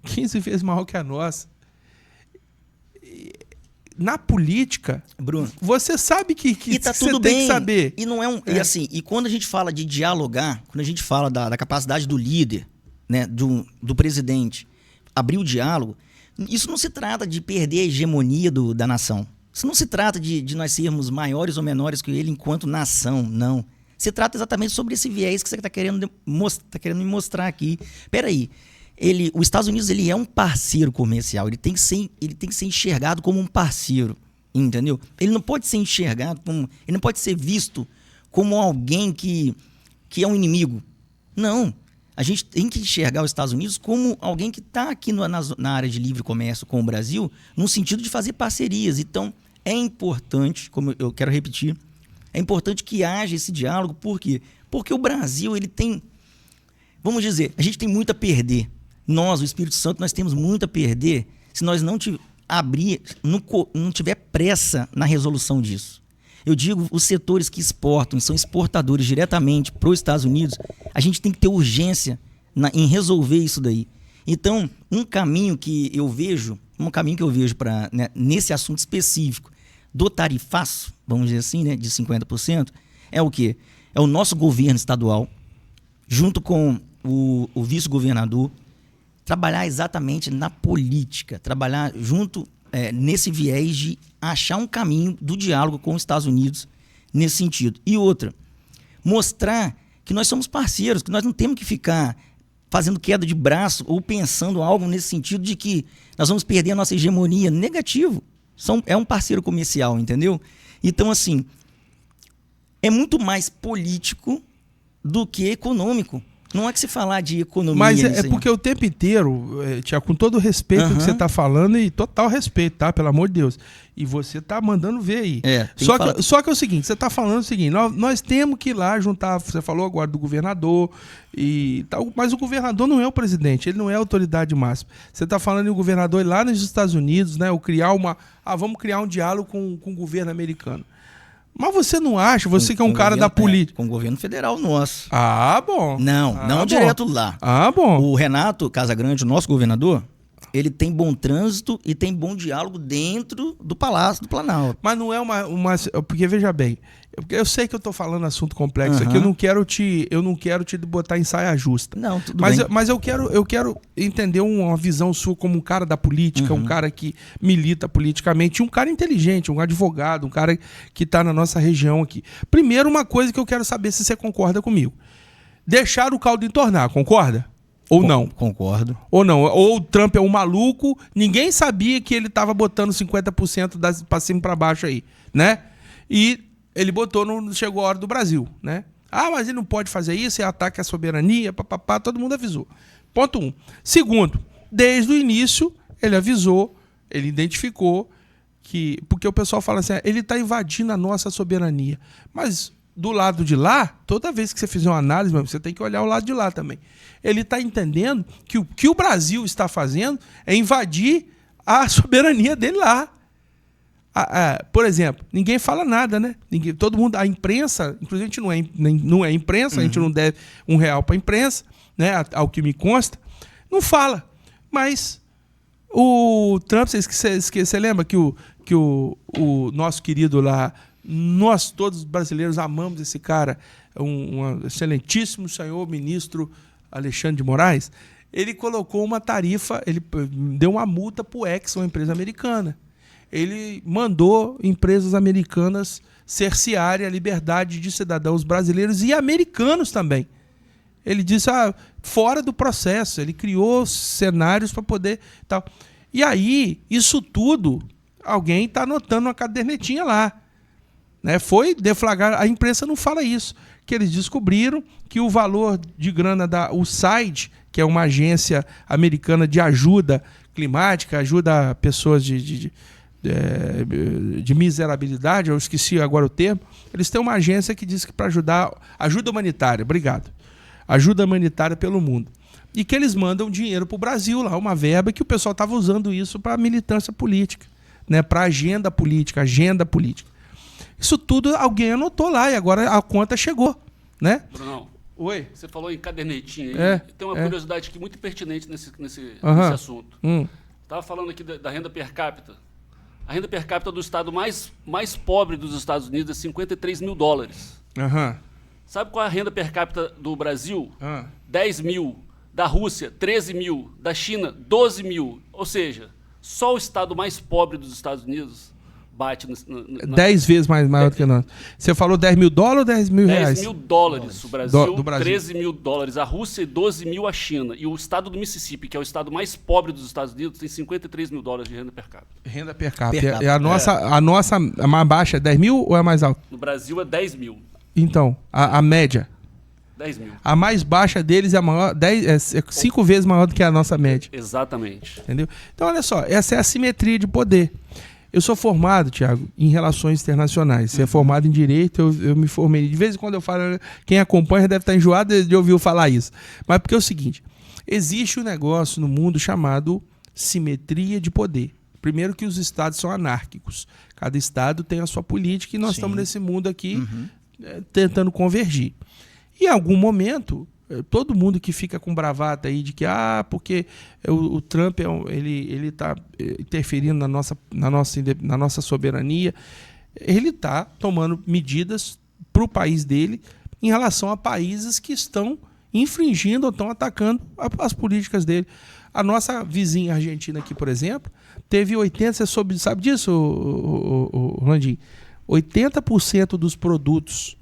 15 vezes maior que a nossa. Na política, Bruno, você sabe que tá você tudo tem bem, que saber. E não é e assim, e quando a gente fala de dialogar, quando a gente fala da capacidade do líder, né, do presidente, abrir o diálogo, isso não se trata de perder a hegemonia da nação. Isso não se trata de nós sermos maiores ou menores que ele enquanto nação, não. Se trata exatamente sobre esse viés que você está querendo me mostrar aqui. Peraí, os Estados Unidos ele é um parceiro comercial, ele tem que ser enxergado como um parceiro, entendeu? Ele não pode ser enxergado ele não pode ser visto como alguém que é um inimigo. Não. A gente tem que enxergar os Estados Unidos como alguém que está aqui na área de livre comércio com o Brasil, no sentido de fazer parcerias. Então, é importante, como eu quero repetir, é importante que haja esse diálogo. Por quê? Porque o Brasil, ele tem, vamos dizer, a gente tem muito a perder. Nós, o Espírito Santo, nós temos muito a perder se nós não tiver pressa na resolução disso. Eu digo, os setores que exportam, são exportadores diretamente para os Estados Unidos, a gente tem que ter urgência em resolver isso daí. Então, um caminho que eu vejo nesse assunto específico do tarifaço, vamos dizer assim, né, de 50%, é o quê? É o nosso governo estadual, junto com o vice-governador, trabalhar exatamente na política, trabalhar junto nesse viés de achar um caminho do diálogo com os Estados Unidos nesse sentido. E outra, mostrar que nós somos parceiros, que nós não temos que ficar fazendo queda de braço ou pensando algo nesse sentido de que nós vamos perder a nossa hegemonia. Negativo. É um parceiro comercial, entendeu? Então, assim, é muito mais político do que econômico. Não é que se falar de economia... Mas é porque o tempo inteiro, Tiago, com todo o respeito que você está falando, e total respeito, tá? Pelo amor de Deus. E você tá mandando ver aí. Só que é o seguinte, você está falando o seguinte, nós temos que ir lá juntar, você falou agora do governador, e tal, mas o governador não é o presidente, ele não é a autoridade máxima. Você está falando em o governador ir lá nos Estados Unidos, né? Ou criar vamos criar um diálogo com o governo americano. Mas você não acha, você que é um cara da política... Com o governo federal nosso. Ah, bom. Não direto lá. Ah, bom. O Renato Casagrande, o nosso governador, ele tem bom trânsito e tem bom diálogo dentro do Palácio do Planalto. Mas não é porque, veja bem, eu sei que eu estou falando assunto complexo aqui, eu não quero te botar em saia justa. Não, tudo bem. Mas eu quero entender uma visão sua como um cara da política, um cara que milita politicamente, um cara inteligente, um advogado, um cara que está na nossa região aqui. Primeiro, uma coisa que eu quero saber se você concorda comigo. Deixar o caldo entornar, concorda? Ou não? Concordo. Ou não? Ou o Trump é um maluco, ninguém sabia que ele estava botando 50% para cima e para baixo aí, né? E ele botou chegou a hora do Brasil, né? Ah, mas ele não pode fazer isso, é ataque à soberania, papapá, todo mundo avisou. Ponto 1. Segundo, Desde o início, ele avisou, ele identificou que... Porque o pessoal fala assim, ele está invadindo a nossa soberania. Mas do lado de lá, toda vez que você fizer uma análise, você tem que olhar o lado de lá também. Ele está entendendo que o que o Brasil está fazendo é invadir a soberania dele lá. Por exemplo, ninguém fala nada, né? Todo mundo, a imprensa, inclusive a gente não é imprensa, a gente não deve R$1 para a imprensa, né? Ao que me consta, não fala. Mas o Trump, você lembra que o nosso querido lá, nós todos brasileiros amamos esse cara, um excelentíssimo senhor ministro Alexandre de Moraes, ele colocou uma tarifa, ele deu uma multa para o Exxon, uma empresa americana. Ele mandou empresas americanas cercearem a liberdade de cidadãos brasileiros e americanos também. Ele disse, fora do processo, ele criou cenários para poder... tal. E aí, isso tudo, alguém está anotando uma cadernetinha lá. Né? Foi deflagrar, a imprensa não fala isso, que eles descobriram que o valor de grana da USAID, que é uma agência americana de ajuda climática, ajuda pessoas de miserabilidade, eu esqueci agora o termo, eles têm uma agência que diz que para ajudar, ajuda humanitária, obrigado, ajuda humanitária pelo mundo, e que eles mandam dinheiro para o Brasil, lá, uma verba que o pessoal estava usando isso para militância política, né, para agenda política. Isso tudo alguém anotou lá e agora a conta chegou, né? Brunão, oi. Você falou em cadernetinha aí, tem uma curiosidade aqui muito pertinente nesse assunto. Estava falando aqui da renda per capita. A renda per capita do estado mais pobre dos Estados Unidos é $53 mil. Sabe qual é a renda per capita do Brasil? 10 mil. Da Rússia, 13 mil. Da China, 12 mil. Ou seja, só o estado mais pobre dos Estados Unidos bate... 10 vezes maior do que nós. Você falou $10 mil ou $10 mil reais? $10 mil o Brasil, do Brasil, $13 mil a Rússia e 12 mil a China. E o estado do Mississippi, que é o estado mais pobre dos Estados Unidos, tem $53 mil de renda per capita. Renda per capita. E a nossa a mais baixa é 10 mil ou é mais alta? No Brasil é 10 mil. Então, a média? 10 mil. A mais baixa deles é maior, 5 vezes maior do que a nossa média. Exatamente. Entendeu? Então, olha só, essa é a simetria de poder. Eu sou formado, Thiago, em relações internacionais. Você é formado em direito, eu me formei. De vez em quando eu falo, quem acompanha deve estar enjoado de ouvir eu falar isso. Mas porque é o seguinte, existe um negócio no mundo chamado simetria de poder. Primeiro que os estados são anárquicos. Cada estado tem a sua política e nós estamos nesse mundo aqui tentando convergir. E em algum momento, todo mundo que fica com bravata aí de que porque o Trump ele está interferindo na nossa soberania, ele está tomando medidas para o país dele em relação a países que estão infringindo ou estão atacando as políticas dele. A nossa vizinha Argentina aqui, por exemplo, teve 80%, você sabe disso, Rolandinho? 80% dos produtos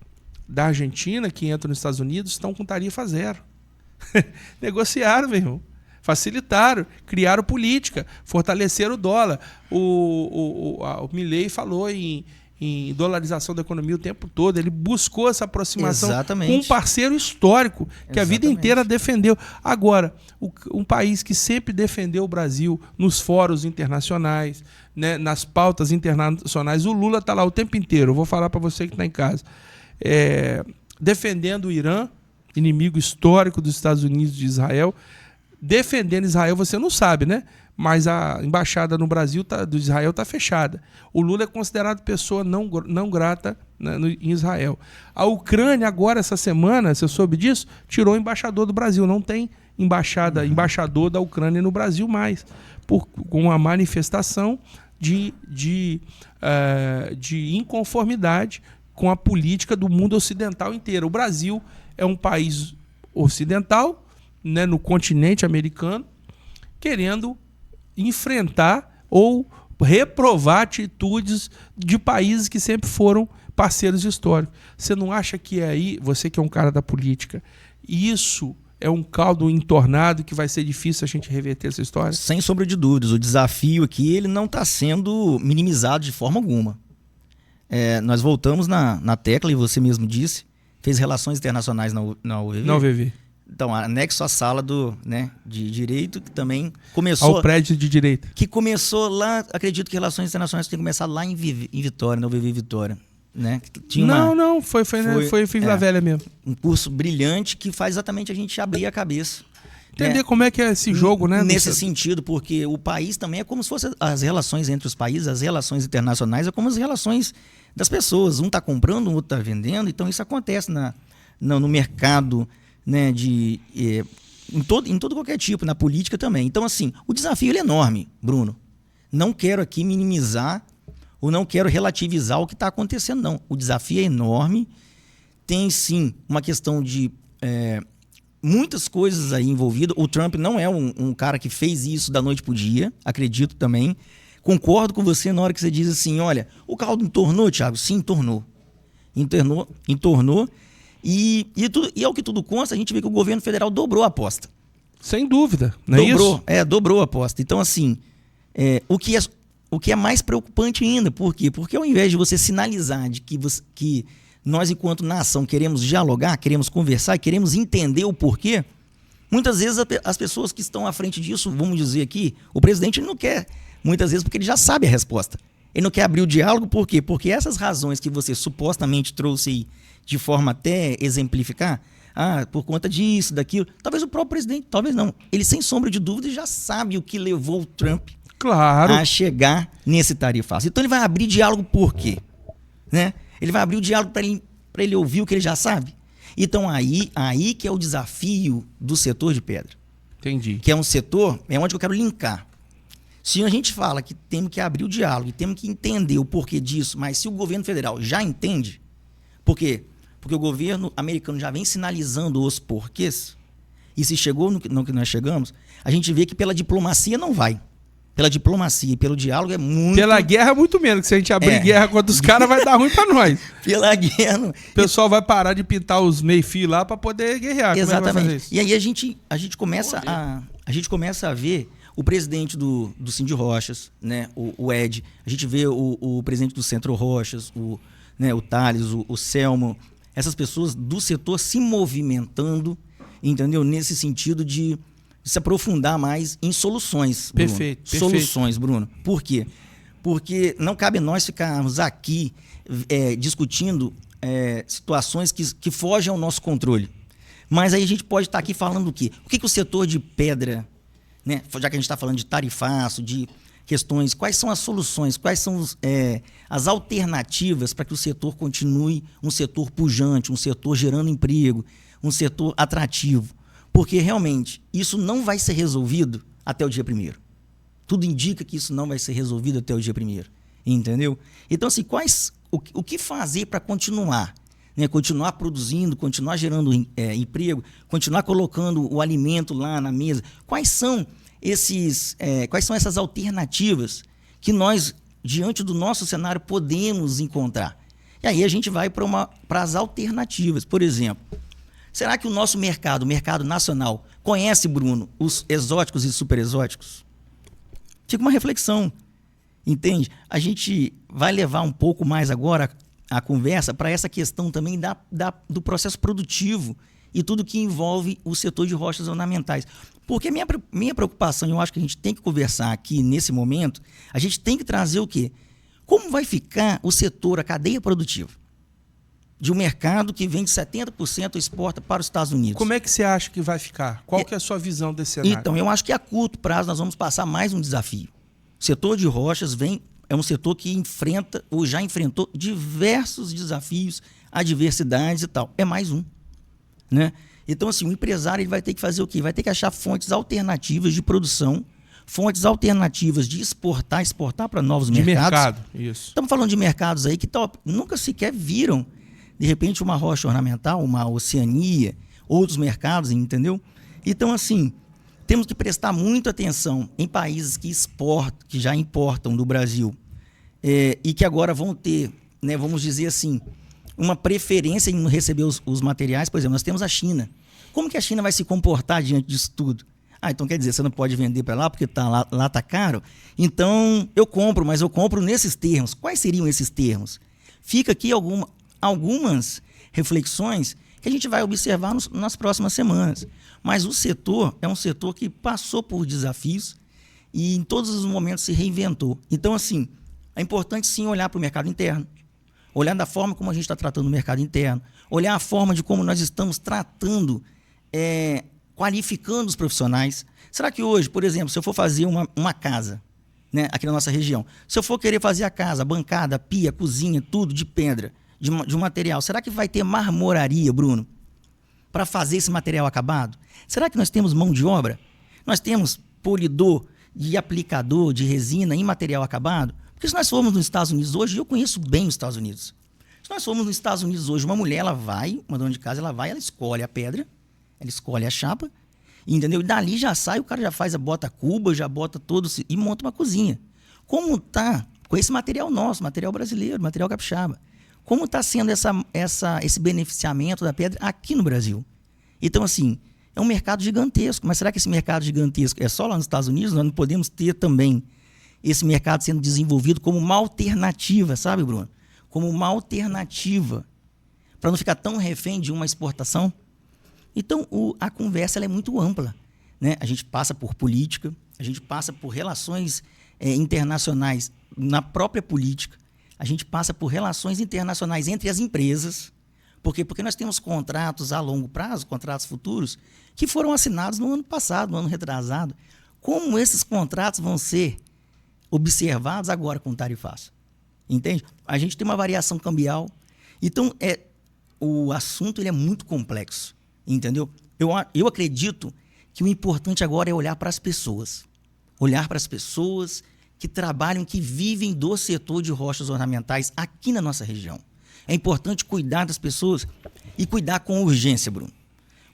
da Argentina que entram nos Estados Unidos estão com tarifa zero. Negociaram, meu irmão. Facilitaram, criaram política, fortaleceram o dólar. O Milei falou em dolarização da economia o tempo todo. Ele buscou essa aproximação com um parceiro histórico que a vida inteira defendeu. Agora, um país que sempre defendeu o Brasil nos fóruns internacionais, né, nas pautas internacionais, o Lula está lá o tempo inteiro. Eu vou falar para você que está em casa. Defendendo o Irã, inimigo histórico dos Estados Unidos e de Israel. Defendendo Israel, você não sabe, né? Mas a embaixada no Brasil do Israel está fechada. O Lula é considerado pessoa não grata, né, em Israel. A Ucrânia, agora, essa semana, você soube disso? Tirou o embaixador do Brasil. Não tem embaixador da Ucrânia no Brasil mais. Com uma manifestação de inconformidade com a política do mundo ocidental inteiro. O Brasil é um país ocidental, né, no continente americano, querendo enfrentar ou reprovar atitudes de países que sempre foram parceiros históricos. Você não acha que aí, você que é um cara da política, isso é um caldo entornado que vai ser difícil a gente reverter essa história? Sem sombra de dúvidas. O desafio aqui ele não está sendo minimizado de forma alguma. Nós voltamos na tecla, e você mesmo disse, fez relações internacionais na UVV. Na UVV. Então, anexo à sala de Direito, que também começou... Ao prédio de Direito. Que começou lá, acredito que Relações Internacionais tem começado lá em Vitória, no VV Vitória. Né? Foi Vila Velha mesmo. Um curso brilhante que faz exatamente a gente abrir a cabeça. Entender como é que é esse jogo, né? Nesse sentido, porque o país também é como se fosse as relações entre os países, as relações internacionais, é como as relações das pessoas. Um está comprando, o outro está vendendo, então isso acontece no mercado, né, em todo qualquer tipo, na política também. Então, assim, o desafio é enorme, Bruno. Não quero aqui minimizar ou não quero relativizar o que está acontecendo, não. O desafio é enorme. Tem, sim, uma questão de muitas coisas aí envolvidas. O Trump não é um cara que fez isso da noite para o dia, acredito também. Concordo com você na hora que você diz assim, olha, o caldo entornou, Thiago? Sim, entornou. Entornou. E ao que tudo consta, a gente vê que o governo federal dobrou a aposta. Sem dúvida, não é isso? Dobrou a aposta. Então, assim, o que é mais preocupante ainda, por quê? Porque ao invés de você sinalizar de que nós, enquanto nação, queremos dialogar, queremos conversar, queremos entender o porquê, muitas vezes as pessoas que estão à frente disso, vamos dizer aqui, o presidente não quer, muitas vezes, porque ele já sabe a resposta. Ele não quer abrir o diálogo, por quê? Porque essas razões que você supostamente trouxe aí, de forma até exemplificar, por conta disso, daquilo, talvez o próprio presidente, talvez não, ele sem sombra de dúvida já sabe o que levou o Trump a chegar nesse tarifaço. Então ele vai abrir diálogo por quê? Né? Ele vai abrir o diálogo para ele ouvir o que ele já sabe. Então aí que é o desafio do setor de pedra. Entendi. Que é um setor, é onde eu quero linkar. Se a gente fala que temos que abrir o diálogo e temos que entender o porquê disso, mas se o governo federal já entende, por quê? Porque o governo americano já vem sinalizando os porquês, e se chegou no que nós chegamos, a gente vê que pela diplomacia não vai. Pela diplomacia e pelo diálogo é muito... Pela guerra, muito menos, que se a gente abrir guerra contra os caras, vai dar ruim pra nós. Pela guerra... O pessoal vai parar de pintar os meio-fio lá pra poder guerrear. Exatamente. Como é que vai fazer isso? E aí a gente começa a ver o presidente do Cindy Rochas, né, o Ed, a gente vê o presidente do Centro Rochas, o Thales, o Selmo, essas pessoas do setor se movimentando, entendeu? Nesse sentido de se aprofundar mais em soluções, Bruno. Perfeito. Soluções, Bruno. Por quê? Porque não cabe nós ficarmos aqui discutindo situações que fogem ao nosso controle. Mas aí a gente pode estar aqui falando o quê? O que o setor de pedra, né, já que a gente está falando de tarifaço, de questões, quais são as soluções, quais são as alternativas para que o setor continue um setor pujante, um setor gerando emprego, um setor atrativo. Porque realmente isso não vai ser resolvido até o dia 1º. Tudo indica que isso não vai ser resolvido até o dia 1º. Entendeu? Então, assim, o que fazer para continuar? Né? Continuar produzindo, continuar gerando emprego, continuar colocando o alimento lá na mesa. Quais são essas alternativas que nós, diante do nosso cenário, podemos encontrar? E aí a gente vai para as alternativas. Por exemplo, será que o nosso mercado, o mercado nacional, conhece, Bruno, os exóticos e super exóticos? Fica uma reflexão, entende? A gente vai levar um pouco mais agora a conversa para essa questão também do processo produtivo e tudo que envolve o setor de rochas ornamentais. Porque minha preocupação, eu acho que a gente tem que conversar aqui nesse momento, a gente tem que trazer o quê? Como vai ficar o setor, a cadeia produtiva de um mercado que vem de 70% exporta para os Estados Unidos? Como é que você acha que vai ficar? Qual que é a sua visão desse cenário? Então, eu acho que a curto prazo nós vamos passar mais um desafio. O setor de rochas é um setor que enfrenta ou já enfrentou diversos desafios, adversidades e tal. É mais um, né? Então, assim, o empresário ele vai ter que fazer o quê? Vai ter que achar fontes alternativas de produção, fontes alternativas de exportar para novos mercados. Isso. Estamos falando de mercados aí que nunca sequer viram, de repente, uma rocha ornamental, uma Oceania, outros mercados, entendeu? Então, assim, temos que prestar muita atenção em países que já importam do Brasil e que agora vão ter, né, vamos dizer assim, uma preferência em receber os materiais. Por exemplo, nós temos a China. Como que a China vai se comportar diante disso tudo? Então quer dizer, você não pode vender para lá porque lá está caro? Então eu compro, mas eu compro nesses termos. Quais seriam esses termos? Fica aqui algumas reflexões que a gente vai observar nas próximas semanas. Mas o setor é um setor que passou por desafios e em todos os momentos se reinventou. Então, assim, é importante sim olhar para o mercado interno, olhar da forma como a gente está tratando o mercado interno, olhar a forma de como nós estamos tratando, qualificando os profissionais. Será que hoje, por exemplo, se eu for fazer uma casa, né, aqui na nossa região, se eu for querer fazer a casa, bancada, pia, cozinha, tudo de pedra, de um material, será que vai ter marmoraria, Bruno, para fazer esse material acabado? Será que nós temos mão de obra? Nós temos polidor de aplicador, de resina em material acabado? Porque se nós formos nos Estados Unidos hoje, eu conheço bem os Estados Unidos. Se nós formos nos Estados Unidos hoje, uma mulher, uma dona de casa, ela escolhe a pedra, ela escolhe a chapa, entendeu? E dali já sai, o cara já bota a cuba, já bota todo e monta uma cozinha. Como tá com esse material nosso, material brasileiro, material capixaba? Como está sendo esse beneficiamento da pedra aqui no Brasil? Então, assim, é um mercado gigantesco. Mas será que esse mercado gigantesco é só lá nos Estados Unidos? Nós não podemos ter também esse mercado sendo desenvolvido como uma alternativa, sabe, Bruno? Como uma alternativa, para não ficar tão refém de uma exportação. Então, a conversa ela é muito ampla, né? A gente passa por política, a gente passa por relações internacionais na própria política, a gente passa por relações internacionais entre as empresas. Por quê? Porque nós temos contratos a longo prazo, contratos futuros, que foram assinados no ano passado, no ano retrasado. Como esses contratos vão ser observados agora com tarifaço? Entende? A gente tem uma variação cambial. Então, o assunto ele é muito complexo. Entendeu? Eu acredito que o importante agora é olhar para as pessoas. Olhar para as pessoas que trabalham, que vivem do setor de rochas ornamentais aqui na nossa região. É importante cuidar das pessoas e cuidar com urgência, Bruno.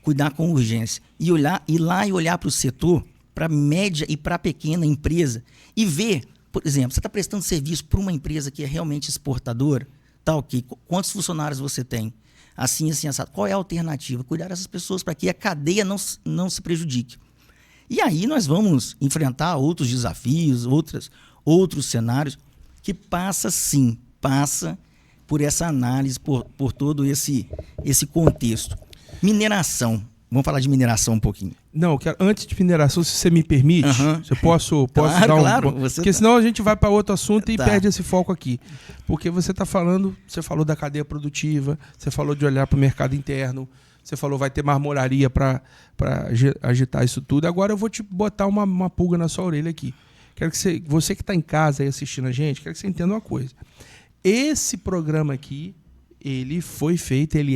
Cuidar com urgência. E olhar para o setor, para a média e para a pequena empresa e ver, por exemplo, você está prestando serviço para uma empresa que é realmente exportadora, tá ok? Quantos funcionários você tem? Assim, assado. Qual é a alternativa? Cuidar dessas pessoas para que a cadeia não se prejudique. E aí nós vamos enfrentar outros desafios, outros cenários, que passa por essa análise, por todo esse contexto. Mineração. Vamos falar de mineração um pouquinho. Não, eu quero, antes de mineração, se você me permite, se eu posso dar um... Claro, porque senão a gente vai para outro assunto e perde esse foco aqui. Porque você falou da cadeia produtiva, você falou de olhar para o mercado interno, você falou vai ter marmoraria para agitar isso tudo. Agora eu vou te botar uma pulga na sua orelha aqui. Quero que você que está em casa aí assistindo a gente, quero que você entenda uma coisa. Esse programa aqui, ele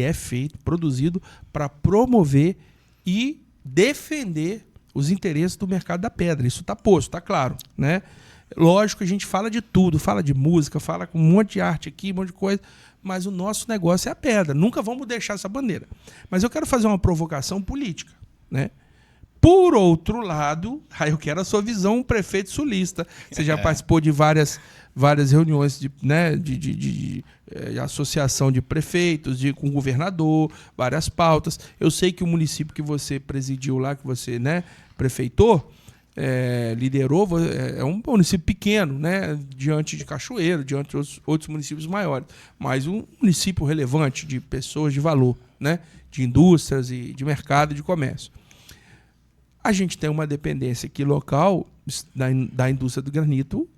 é feito, produzido para promover e defender os interesses do mercado da pedra. Isso está posto, está claro, né? Lógico, a gente fala de tudo, fala de música, fala com um monte de arte aqui, um monte de coisa, mas o nosso negócio é a pedra. Nunca vamos deixar essa bandeira. Mas eu quero fazer uma provocação política, né? Por outro lado, aí eu quero a sua visão, prefeito sulista. Você já participou de várias reuniões de associação de prefeitos, com o governador, várias pautas. Eu sei que o município que você presidiu lá, que você prefeitou, liderou, é um município pequeno, né, diante de Cachoeiro, diante de outros municípios maiores, mas um município relevante de pessoas de valor, né, de indústrias e de mercado e de comércio. A gente tem uma dependência aqui local da indústria do granito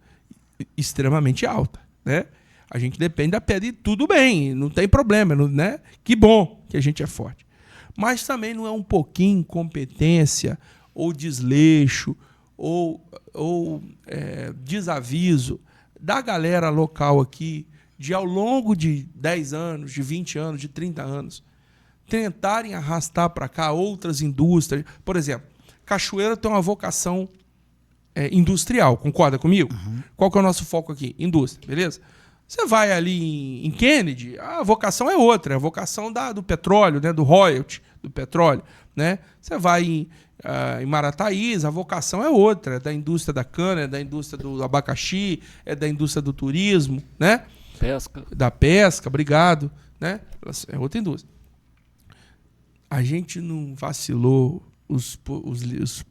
extremamente alta, né? A gente depende da pedra e tudo bem, não tem problema, né? Que bom que a gente é forte. Mas também não é um pouquinho incompetência ou desleixo ou desaviso da galera local aqui de, ao longo de 10 anos, de 20 anos, de 30 anos, tentarem arrastar para cá outras indústrias. Por exemplo, Cachoeira tem uma vocação industrial, concorda comigo? Uhum. Qual que é o nosso foco aqui? Indústria, beleza? Você vai ali em Kennedy, a vocação é outra, a vocação do petróleo, né, do royalty do petróleo, né? Você vai em Marataízes, a vocação é outra, é da indústria da cana, é da indústria do abacaxi, é da indústria do turismo, né? Pesca. Da pesca, obrigado, né? É outra indústria. A gente não vacilou, os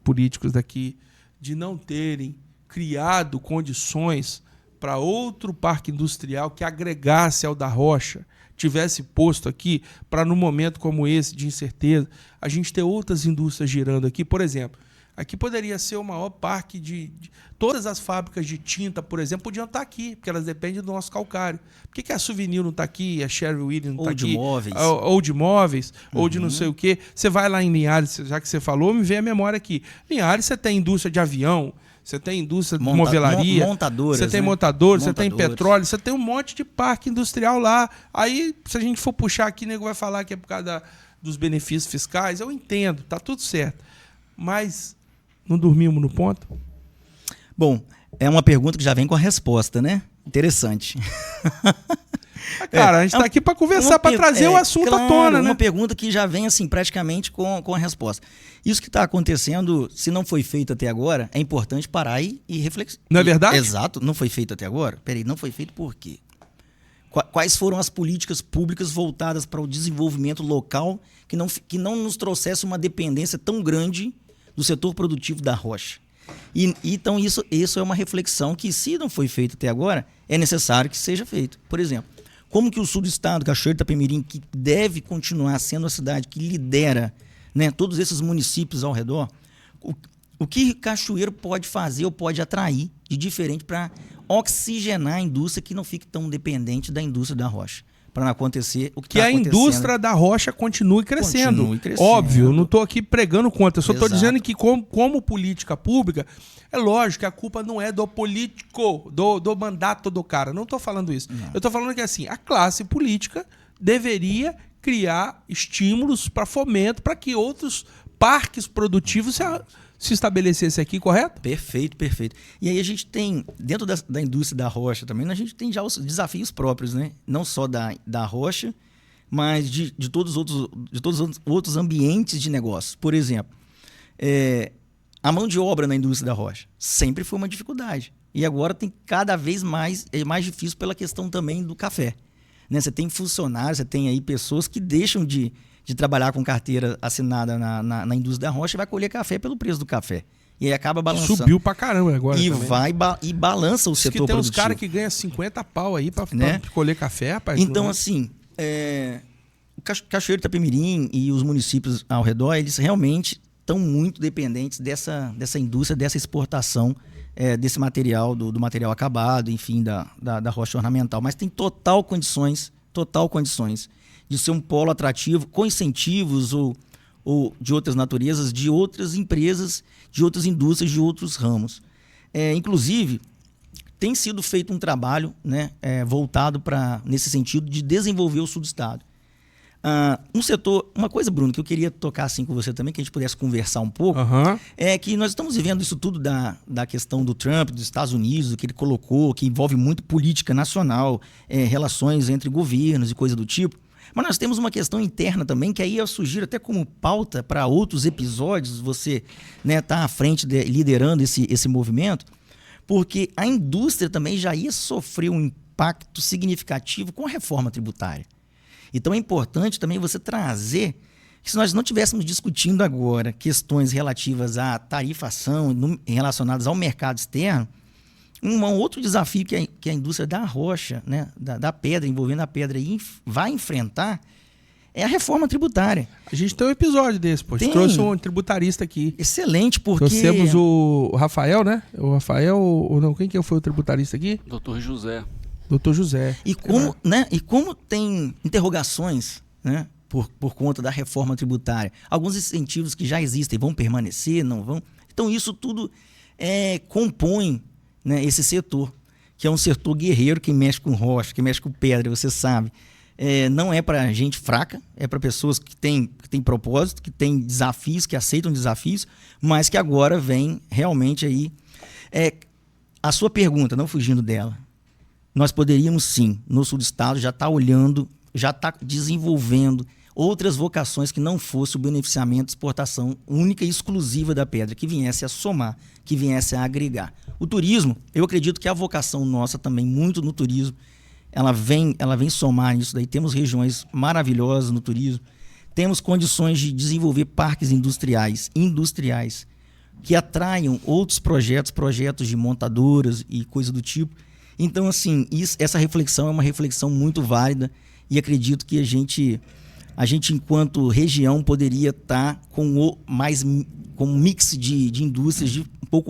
políticos daqui, de não terem criado condições para outro parque industrial que agregasse ao da Rocha, tivesse posto aqui, para num momento como esse de incerteza, a gente ter outras indústrias girando aqui. Por exemplo, aqui poderia ser o maior parque de todas as fábricas de tinta, por exemplo, podiam estar aqui, porque elas dependem do nosso calcário. Por que a Souvenir não está aqui, a Sherwin Williams não está aqui? Ou de móveis, ou de não sei o quê. Você vai lá em Linhares, já que você falou, me vem a memória aqui. Linhares, você tem indústria de avião, você tem indústria de movelaria, você tem montadores, você tem petróleo, você tem um monte de parque industrial lá. Aí, se a gente for puxar aqui, o nego vai falar que é por causa dos benefícios fiscais. Eu entendo, tá tudo certo. Mas não dormimos no ponto? Bom, é uma pergunta que já vem com a resposta, né? Interessante. Cara, a gente está aqui para conversar, para trazer o assunto à tona, né? Uma pergunta que já vem assim praticamente com a resposta. Isso que está acontecendo, se não foi feito até agora, é importante parar e refletir. Não é verdade? Exato, não foi feito até agora? Peraí, não foi feito por quê? Quais foram as políticas públicas voltadas para o desenvolvimento local que não nos trouxesse uma dependência tão grande do setor produtivo da Rocha? Então isso é uma reflexão que, se não foi feito até agora, é necessário que seja feito. Por exemplo, como que o sul do estado, Cachoeiro de Itapemirim, que deve continuar sendo a cidade que lidera, né, todos esses municípios ao redor, o que Cachoeiro pode fazer ou pode atrair de diferente para oxigenar a indústria que não fique tão dependente da indústria da Rocha? Para não acontecer o que está acontecendo. Que a indústria da Rocha continue crescendo. Óbvio, eu não estou aqui pregando contra. Eu só estou dizendo que, como política pública, é lógico que a culpa não é do político, do mandato do cara. Não estou falando isso. Não. Eu estou falando que assim, a classe política deveria criar estímulos para fomento, para que outros parques produtivos se estabelecesse aqui, correto? Perfeito, perfeito. E aí a gente tem, dentro da indústria da Rocha também, a gente tem já os desafios próprios, né? Não só da Rocha, mas de todos os outros ambientes de negócio. Por exemplo, a mão de obra na indústria da Rocha sempre foi uma dificuldade. E agora tem cada vez mais difícil pela questão também do café. Né? Você tem funcionários, você tem aí pessoas que deixam de trabalhar com carteira assinada na indústria da Rocha e vai colher café pelo preço do café. E aí acaba balançando. Subiu pra caramba agora e também. E balança o setor produtivo. Tem uns caras que ganham 50 pau aí pra colher café, rapaz. Então, assim, Cachoeiro de Itapemirim e os municípios ao redor, eles realmente estão muito dependentes dessa indústria, dessa exportação desse material, do material acabado, enfim, da rocha ornamental. Mas tem total condições de ser um polo atrativo com incentivos ou de outras naturezas, de outras empresas, de outras indústrias, de outros ramos. Inclusive, tem sido feito um trabalho, né, voltado nesse sentido de desenvolver o sul do estado. Um setor, uma coisa, Bruno, que eu queria tocar assim com você também, que a gente pudesse conversar um pouco, é que nós estamos vivendo isso tudo da questão do Trump, dos Estados Unidos, que ele colocou, que envolve muito política nacional, relações entre governos e coisa do tipo. Mas nós temos uma questão interna também, que aí eu sugiro até como pauta para outros episódios, você tá à frente, liderando esse movimento, porque a indústria também já ia sofrer um impacto significativo com a reforma tributária. Então é importante também você trazer, que se nós não estivéssemos discutindo agora questões relativas à tarifação relacionadas ao mercado externo, um outro desafio que a indústria da rocha, né, da pedra, envolvendo a pedra, vai enfrentar é a reforma tributária. A gente tem um episódio desse, pô. A gente trouxe um tributarista aqui. Excelente, porque... Trouxemos o Rafael, né? O Rafael, ou não, quem que foi o tributarista aqui? Doutor José. Doutor José. E como tem interrogações, né, por conta da reforma tributária, alguns incentivos que já existem vão permanecer, não vão? Então isso tudo compõe, né, esse setor, que é um setor guerreiro, que mexe com rocha, que mexe com pedra, você sabe. Não é para gente fraca, é para pessoas que têm propósito, que têm desafios, que aceitam desafios, mas que agora vem realmente aí. A sua pergunta, não fugindo dela, nós poderíamos sim, no sul do estado, já estar olhando, já estar desenvolvendo outras vocações que não fosse o beneficiamento de exportação única e exclusiva da pedra, que viesse a somar, que viesse a agregar. O turismo, eu acredito que a vocação nossa também, muito no turismo, ela vem somar nisso daí. Temos regiões maravilhosas no turismo, temos condições de desenvolver parques industriais, que atraiam outros projetos de montadoras e coisa do tipo, Então, assim, essa reflexão é uma reflexão muito válida e acredito que a gente enquanto região, poderia estar com um mix de indústrias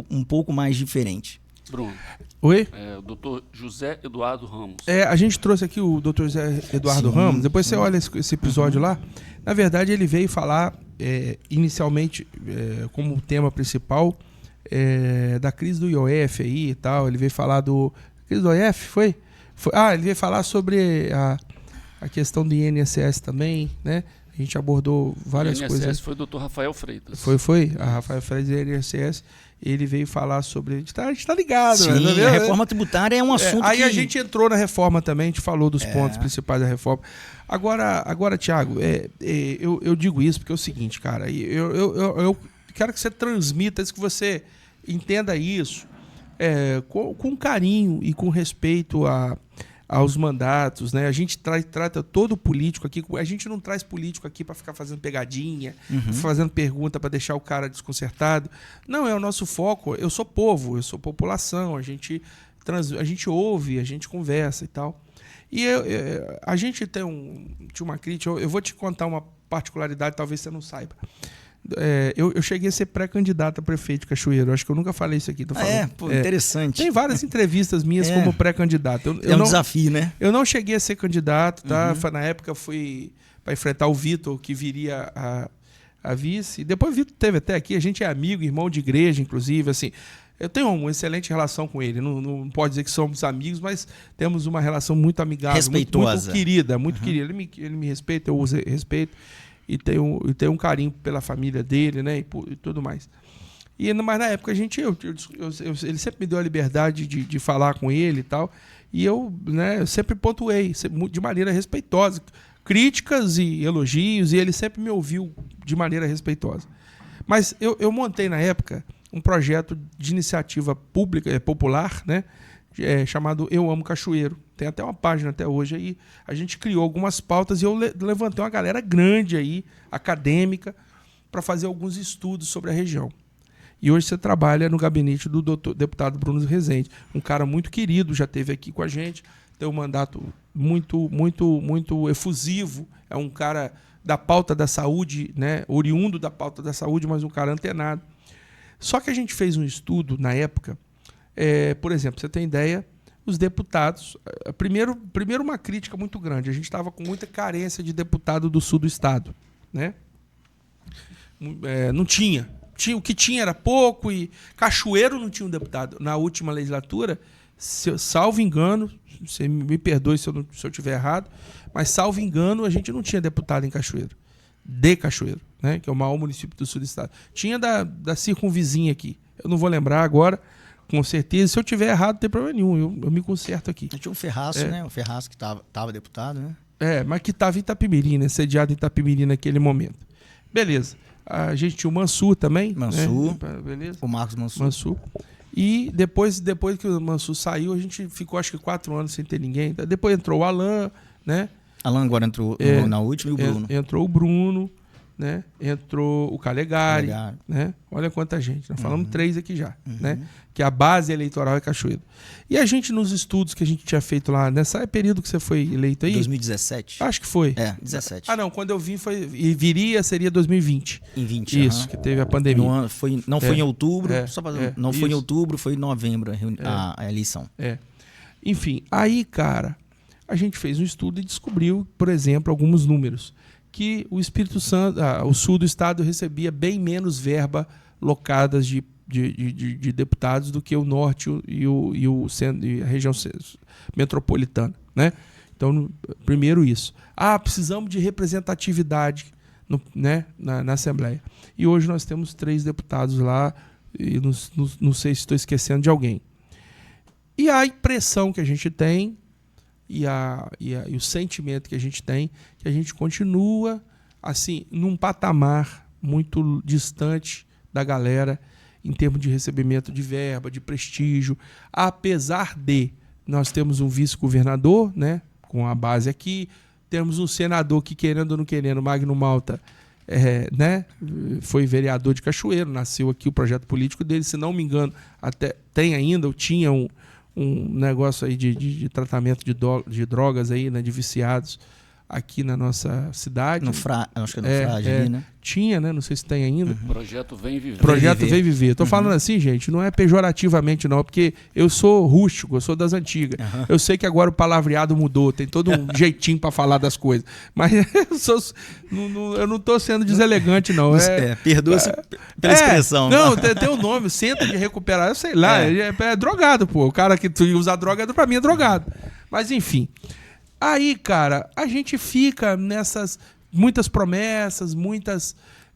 um pouco mais diferente. Bruno. Oi? O doutor José Eduardo Ramos. A gente trouxe aqui o doutor José Eduardo Ramos. Depois você olha esse episódio lá. Na verdade, ele veio falar, inicialmente, como tema principal, da crise do IOF aí e tal. Ele veio falar do... Crise do IOF, foi? Ele veio falar sobre a questão do INSS também, né? A gente abordou várias coisas. O INSS foi o doutor Rafael Freitas. Foi. A Rafael Freitas do INSS, ele veio falar sobre... A gente tá ligado. Sim, né? A reforma tributária é um assunto Aí a gente entrou na reforma também, a gente falou dos pontos principais da reforma. Agora Thiago, eu digo isso porque é o seguinte, cara, eu quero que você transmita isso, que você entenda isso com carinho e com respeito aos mandatos, né? A gente trata todo político aqui, a gente não traz político aqui para ficar fazendo pegadinha, fazendo pergunta para deixar o cara desconcertado. Não, é o nosso foco. Eu sou povo, eu sou população, a gente ouve, a gente conversa e tal. E a gente tinha uma crítica, eu vou te contar uma particularidade, talvez você não saiba. Eu cheguei a ser pré-candidato a prefeito de Cachoeiro. Acho que eu nunca falei isso aqui. Interessante. Tem várias entrevistas minhas como pré-candidato. Um desafio, né? Eu não cheguei a ser candidato, tá? Na época fui para enfrentar o Vitor, que viria a vice. Depois o Vitor teve até aqui. A gente é amigo, irmão de igreja, inclusive. Assim, eu tenho uma excelente relação com ele. Não pode dizer que somos amigos, mas temos uma relação muito amigável, respeitosa, muito querida, muito querida. Ele me respeita, eu o respeito. E tem um carinho pela família dele, né? E tudo mais. Mas na época ele sempre me deu a liberdade de falar com ele e tal. E eu sempre pontuei, de maneira respeitosa. Críticas e elogios, e ele sempre me ouviu de maneira respeitosa. Mas eu montei na época um projeto de iniciativa pública, popular, né? Chamado Eu Amo Cachoeiro. Tem até uma página até hoje aí. A gente criou algumas pautas e eu levantei uma galera grande aí, acadêmica, para fazer alguns estudos sobre a região. E hoje você trabalha no gabinete do deputado Bruno Rezende, um cara muito querido, já esteve aqui com a gente, tem um mandato muito, muito, muito efusivo, é um cara da pauta da saúde, né? Oriundo da pauta da saúde, mas um cara antenado. Só que a gente fez um estudo na época, por exemplo, você tem ideia, os deputados... Primeiro uma crítica muito grande. A gente estava com muita carência de deputado do sul do estado, né? Não tinha. O que tinha era pouco e Cachoeiro não tinha um deputado. Na última legislatura, salvo engano, você me perdoe se eu estiver errado, mas salvo engano, a gente não tinha deputado em Cachoeiro. De Cachoeiro, né? Que é o maior município do sul do estado. Tinha da circunvizinha aqui. Eu não vou lembrar agora, com certeza. Se eu tiver errado, não tem problema nenhum. Eu me conserto aqui. Tinha um Ferraço, né? O Ferraço que estava deputado, né? Mas que estava em Itapemirim, né? Sediado em Itapemirim naquele momento. Beleza. A gente tinha o Mansur também. Mansur. Né? Beleza. O Marcos Mansur. E depois que o Mansur saiu, a gente ficou acho que 4 anos sem ter ninguém. Depois entrou o Alan, né? Alan agora entrou na última e o Bruno. Entrou o Bruno, né? Entrou o Calegari, né? Olha quanta gente. Nós falamos 3 aqui já, né? Que a base eleitoral é Cachoeiro. E a gente, nos estudos que a gente tinha feito lá, nessa período que você foi eleito aí... 2017? Acho que foi. 17. Não, quando eu vim seria 2020. Em 20, isso, que teve a pandemia. Não foi em outubro, foi em outubro, foi em novembro a eleição. Enfim, aí, cara, a gente fez um estudo e descobriu, por exemplo, alguns números. Que o Espírito Santo, o sul do estado recebia bem menos verba locadas de deputados do que o norte e a região metropolitana, né? Então, primeiro isso. Precisamos de representatividade na Assembleia. E hoje nós temos 3 deputados lá, e não sei se estou esquecendo de alguém. E a impressão que a gente tem e o sentimento que a gente tem, que a gente continua assim, num patamar muito distante da galera em termos de recebimento de verba, de prestígio, apesar de nós temos um vice-governador, né, com a base aqui, temos um senador que, querendo ou não querendo, Magno Malta, né, foi vereador de Cachoeiro, nasceu aqui o projeto político dele, se não me engano, até tem ainda, ou tinha negócio aí de tratamento de drogas aí, né, de viciados aqui na nossa cidade. Acho que é no Frade ali, né? Tinha, né? Não sei se tem ainda. Projeto Vem Viver. Projeto Vem Viver. Tô falando assim, gente, não é pejorativamente não, porque eu sou rústico, eu sou das antigas. Eu sei que agora o palavreado mudou, tem todo um jeitinho para falar das coisas. Mas eu não tô sendo deselegante, não. Perdoa-se pela expressão. Não, tem um nome, centro de recuperar, eu sei lá, é drogado, pô. O cara que usa droga, pra mim é drogado. Mas enfim. Aí, cara, a gente fica nessas muitas promessas,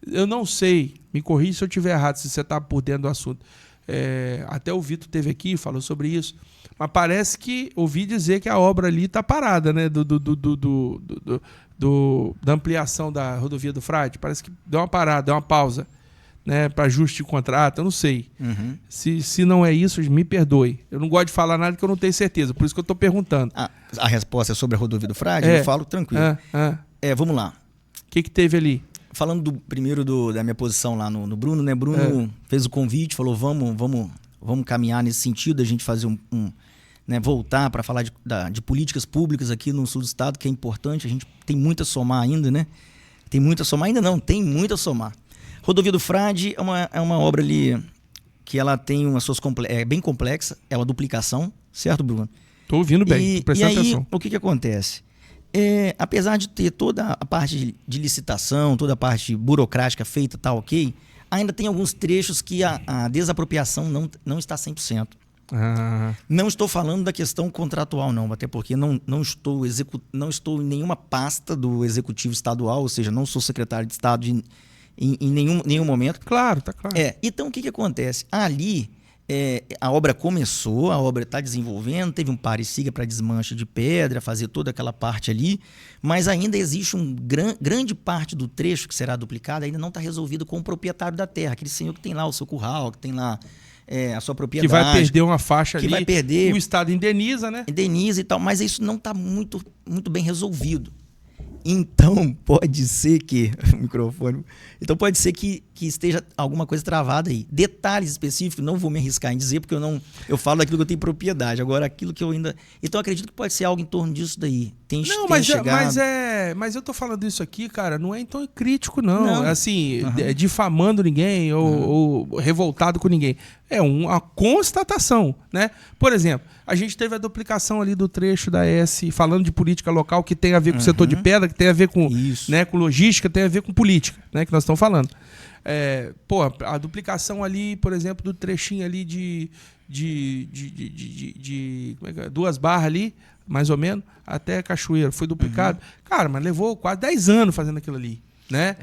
eu não sei, me corrija se eu estiver errado, se você está por dentro do assunto. Até o Vitor esteve aqui, falou sobre isso. Mas parece que ouvi dizer que a obra ali está parada, né? Da ampliação da rodovia do Frade. Parece que deu uma parada, deu uma pausa, né? Para ajuste de contrato, eu não sei. Se não é isso, me perdoe. Eu não gosto de falar nada que eu não tenho certeza, por isso que eu estou perguntando. A resposta é sobre a rodovia do Frade? Eu falo tranquilo. Vamos lá. O que teve ali? Falando primeiro da minha posição lá no Bruno, né? Bruno fez o convite, falou, vamos caminhar nesse sentido, a gente fazer né, voltar para falar de políticas públicas aqui no sul do estado, que é importante, a gente tem muito a somar ainda, né? Tem muito a somar, ainda não, tem muito a somar. Rodovia do Frade é uma obra ali que ela tem bem complexa, é uma duplicação, certo, Bruno? Estou ouvindo bem, prestando atenção. E aí, o que acontece? Apesar de ter toda a parte de licitação, toda a parte burocrática feita, tá ok, ainda tem alguns trechos que a desapropriação não está 100%. Não estou falando da questão contratual, não, até porque não estou em nenhuma pasta do Executivo Estadual, ou seja, não sou secretário de Estado em nenhum momento. Claro, tá claro. Então, o que acontece? Ali, a obra começou, a obra está desenvolvendo, teve um pare e siga para desmanche de pedra, fazer toda aquela parte ali, mas ainda existe grande parte do trecho que será duplicado, ainda não está resolvido com o proprietário da terra, aquele senhor que tem lá o seu curral, que tem lá a sua propriedade. Que vai perder uma faixa ali, vai perder, o Estado indeniza, né? Indeniza e tal, mas isso não está muito bem resolvido. Então, pode ser que... o microfone... Então, pode ser que esteja alguma coisa travada aí. Detalhes específicos, não vou me arriscar em dizer, porque eu falo daquilo que eu tenho propriedade. Agora, aquilo que eu ainda... Então, acredito que pode ser algo em torno disso daí. Mas eu tô falando isso aqui, cara, não é em tom crítico, não. Assim, difamando ninguém ou revoltado com ninguém. É uma constatação, né? Por exemplo, a gente teve a duplicação ali do trecho da S, falando de política local, que tem a ver com o setor de pedra, que tem a ver com, né, com logística, tem a ver com política, né, que nós estamos falando. A duplicação ali, por exemplo, do trechinho ali de Duas Barras ali, mais ou menos, até Cachoeiro, foi duplicado. Cara, mas levou quase 10 anos fazendo aquilo ali, né?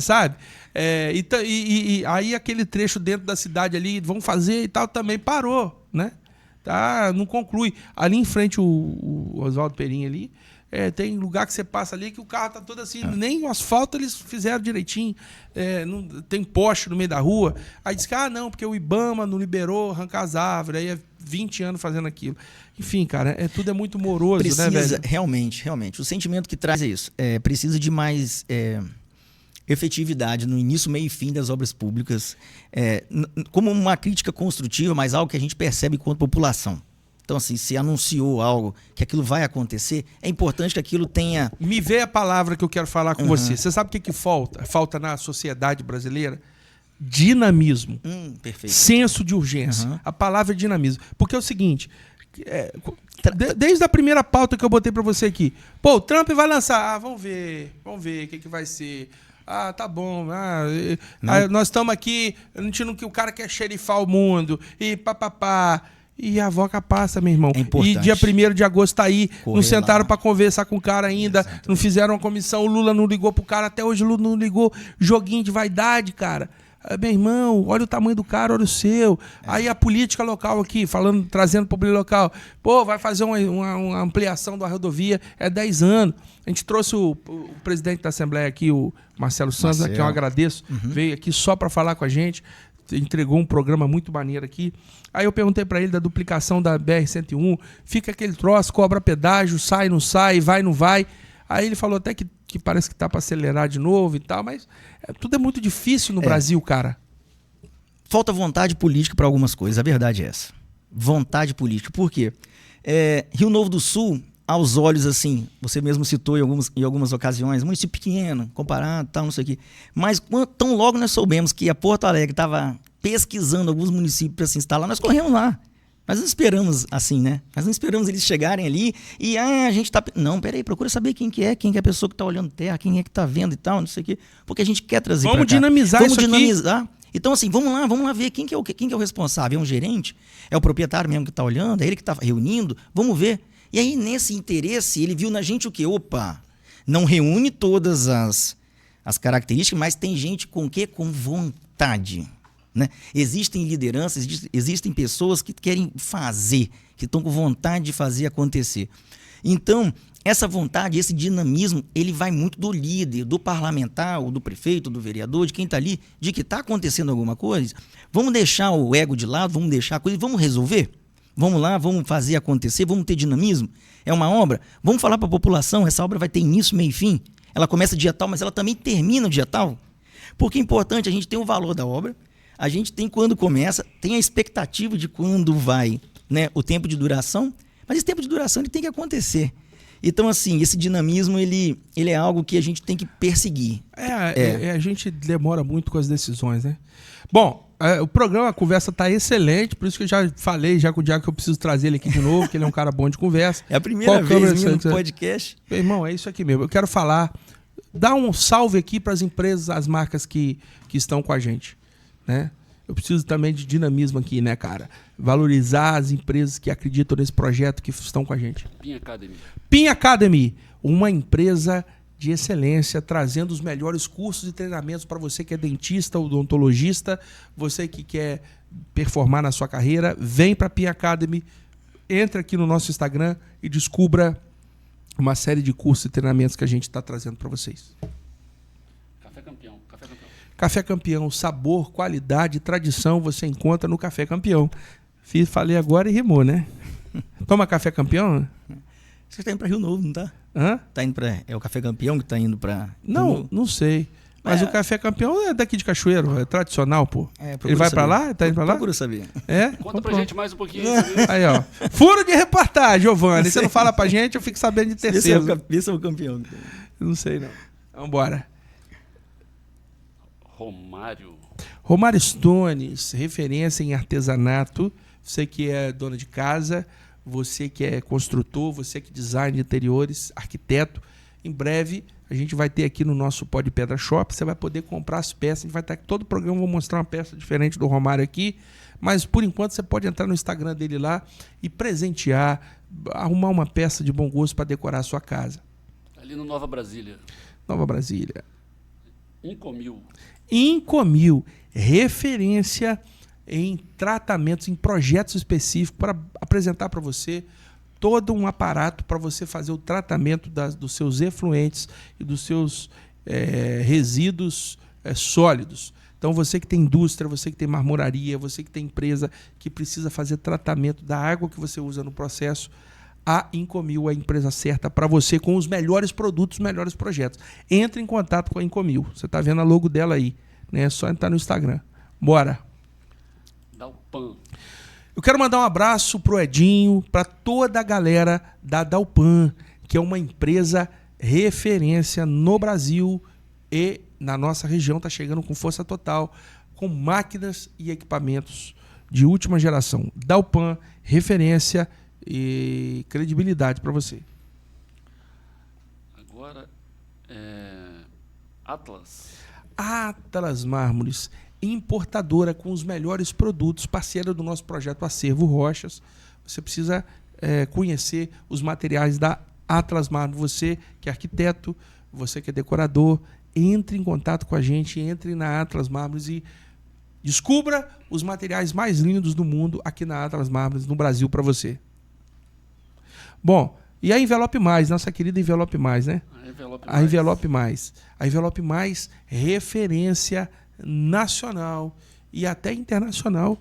Sabe? E aí aquele trecho dentro da cidade ali, vão fazer e tal, também parou, né? Não conclui. Ali em frente o Oswaldo Perim ali, tem lugar que você passa ali que o carro tá todo assim, nem o asfalto eles fizeram direitinho, não, tem poste no meio da rua. Aí diz que, não, porque o Ibama não liberou arrancar as árvores, aí 20 anos fazendo aquilo. Enfim, cara, tudo é muito moroso, precisa, né, velho? Realmente. O sentimento que traz é isso. Precisa de mais efetividade no início, meio e fim das obras públicas, como uma crítica construtiva, mas algo que a gente percebe enquanto população. Então, assim, se anunciou algo, que aquilo vai acontecer, é importante que aquilo tenha... Me vê a palavra que eu quero falar com você. Você sabe o que falta? Falta na sociedade brasileira? Dinamismo. Perfeito. Senso de urgência. A palavra é dinamismo. Porque é o seguinte... Desde a primeira pauta que eu botei pra você aqui. O Trump vai lançar. Vamos ver o que vai ser. Tá bom. Nós estamos aqui, o cara quer xerifar o mundo. E papapá. E a voca passa, meu irmão. E dia 1º de agosto tá aí. Não sentaram para conversar com o cara ainda. Exatamente. Não fizeram uma comissão. O Lula não ligou pro cara. Até hoje o Lula não ligou. Joguinho de vaidade, cara. Meu irmão, olha o tamanho do cara, olha o seu. Aí a política local aqui, trazendo para o poder local. Vai fazer uma ampliação da rodovia, 10 anos. A gente trouxe o presidente da Assembleia aqui, o Marcelo Santos, que eu agradeço, veio aqui só para falar com a gente, entregou um programa muito maneiro aqui. Aí eu perguntei para ele da duplicação da BR-101, fica aquele troço, cobra pedágio, sai, não sai, vai, não vai. Aí ele falou até que parece que tá para acelerar de novo e tal, mas tudo é muito difícil no Brasil, cara. Falta vontade política para algumas coisas, a verdade é essa. vontade política. Por quê? Rio Novo do Sul, aos olhos, assim, você mesmo citou em algumas ocasiões, município pequeno, comparado, tal, não sei o quê. Mas tão logo nós soubemos que a Porto Alegre estava pesquisando alguns municípios para se instalar, nós corremos lá. Nós não esperamos assim, né? Nós não esperamos eles chegarem ali e a gente tá... Não, peraí, procura saber quem que é a pessoa que está olhando terra, quem é que está vendo e tal, não sei o quê. Porque a gente quer trazer para cá. Vamos dinamizar isso aqui. Vamos dinamizar. Então, assim, vamos lá ver quem que é o responsável. É um gerente? É o proprietário mesmo que está olhando? É ele que está reunindo? Vamos ver. E aí, nesse interesse, ele viu na gente o quê? Opa, não reúne todas as características, mas tem gente com o quê? Com vontade. Né? Existem lideranças, existem pessoas que querem fazer, que estão com vontade de fazer acontecer. Então, essa vontade, esse dinamismo, ele vai muito do líder, do parlamentar, ou do prefeito, do vereador, de quem está ali, de que está acontecendo alguma coisa. Vamos deixar o ego de lado, vamos deixar a coisa, vamos resolver? Vamos lá, vamos fazer acontecer, vamos ter dinamismo? É uma obra? Vamos falar para a população, essa obra vai ter início, meio e fim? Ela começa dia tal, mas ela também termina dia tal? Porque é importante a gente ter o valor da obra, a gente tem quando começa, tem a expectativa de quando vai, né, o tempo de duração, mas esse tempo de duração ele tem que acontecer. Então, assim, esse dinamismo, ele é algo que a gente tem que perseguir. A gente demora muito com as decisões, né? Bom, o programa, a conversa está excelente, por isso que eu já falei já com o Diago que eu preciso trazer ele aqui de novo, que ele é um cara bom de conversa. É a primeira vez no podcast. Meu irmão, é isso aqui mesmo. Eu quero falar, dar um salve aqui para as empresas, as marcas que estão com a gente, né? Eu preciso também de dinamismo aqui, né, cara? Valorizar as empresas que acreditam nesse projeto, que estão com a gente. Pin Academy. Pin Academy, uma empresa de excelência, trazendo os melhores cursos e treinamentos para você que é dentista, odontologista, você que quer performar na sua carreira, vem para a Pin Academy, entre aqui no nosso Instagram e descubra uma série de cursos e treinamentos que a gente está trazendo para vocês. Café Campeão. Café Campeão, sabor, qualidade, tradição, você encontra no Café Campeão. Falei agora e rimou, né? Toma Café Campeão? Você está indo para Rio Novo, não tá? Hã? Tá indo para... É o Café Campeão que está indo para... Não sei. Mas o Café Campeão é daqui de Cachoeiro, é tradicional, pô. Ele vai para lá? Tá indo para lá? Procura saber. Conta pra gente mais um pouquinho. Aí, ó. Furo de reportagem, Giovanni. Você não fala pra gente, eu fico sabendo de terceiro. Esse é o campeão. Não sei, não. Vambora. Romário Stones, referência em artesanato. Você que é dona de casa, você que é construtor, você que é design de interiores, arquiteto. Em breve a gente vai ter aqui no nosso Pó de Pedra Shop, você vai poder comprar as peças. A gente vai estar aqui todo o programa, vou mostrar uma peça diferente do Romário aqui. Mas por enquanto você pode entrar no Instagram dele lá e presentear, arrumar uma peça de bom gosto para decorar a sua casa. Ali no Nova Brasília. Incomil, referência em tratamentos, em projetos específicos para apresentar para você todo um aparato para você fazer o tratamento dos seus efluentes e dos seus resíduos sólidos. Então você que tem indústria, você que tem marmoraria, você que tem empresa que precisa fazer tratamento da água que você usa no processo, a Incomil é a empresa certa para você com os melhores produtos, os melhores projetos. Entre em contato com a Incomil. Você está vendo a logo dela aí, né? É só entrar no Instagram. Bora. Dalpan. Eu quero mandar um abraço pro Edinho, para toda a galera da Dalpan, que é uma empresa referência no Brasil e na nossa região, está chegando com força total, com máquinas e equipamentos de última geração. Dalpan, referência e credibilidade para você. Agora, Atlas Mármores, importadora com os melhores produtos, parceira do nosso projeto Acervo Rochas. Você precisa conhecer os materiais da Atlas Mármores. Você que é arquiteto, você que é decorador, entre em contato com a gente, entre na Atlas Mármores e descubra os materiais mais lindos do mundo aqui na Atlas Mármores, no Brasil, para você. Bom, e a Envelope Mais, nossa querida Envelope Mais, né? A Envelope Mais. A Envelope Mais, referência nacional e até internacional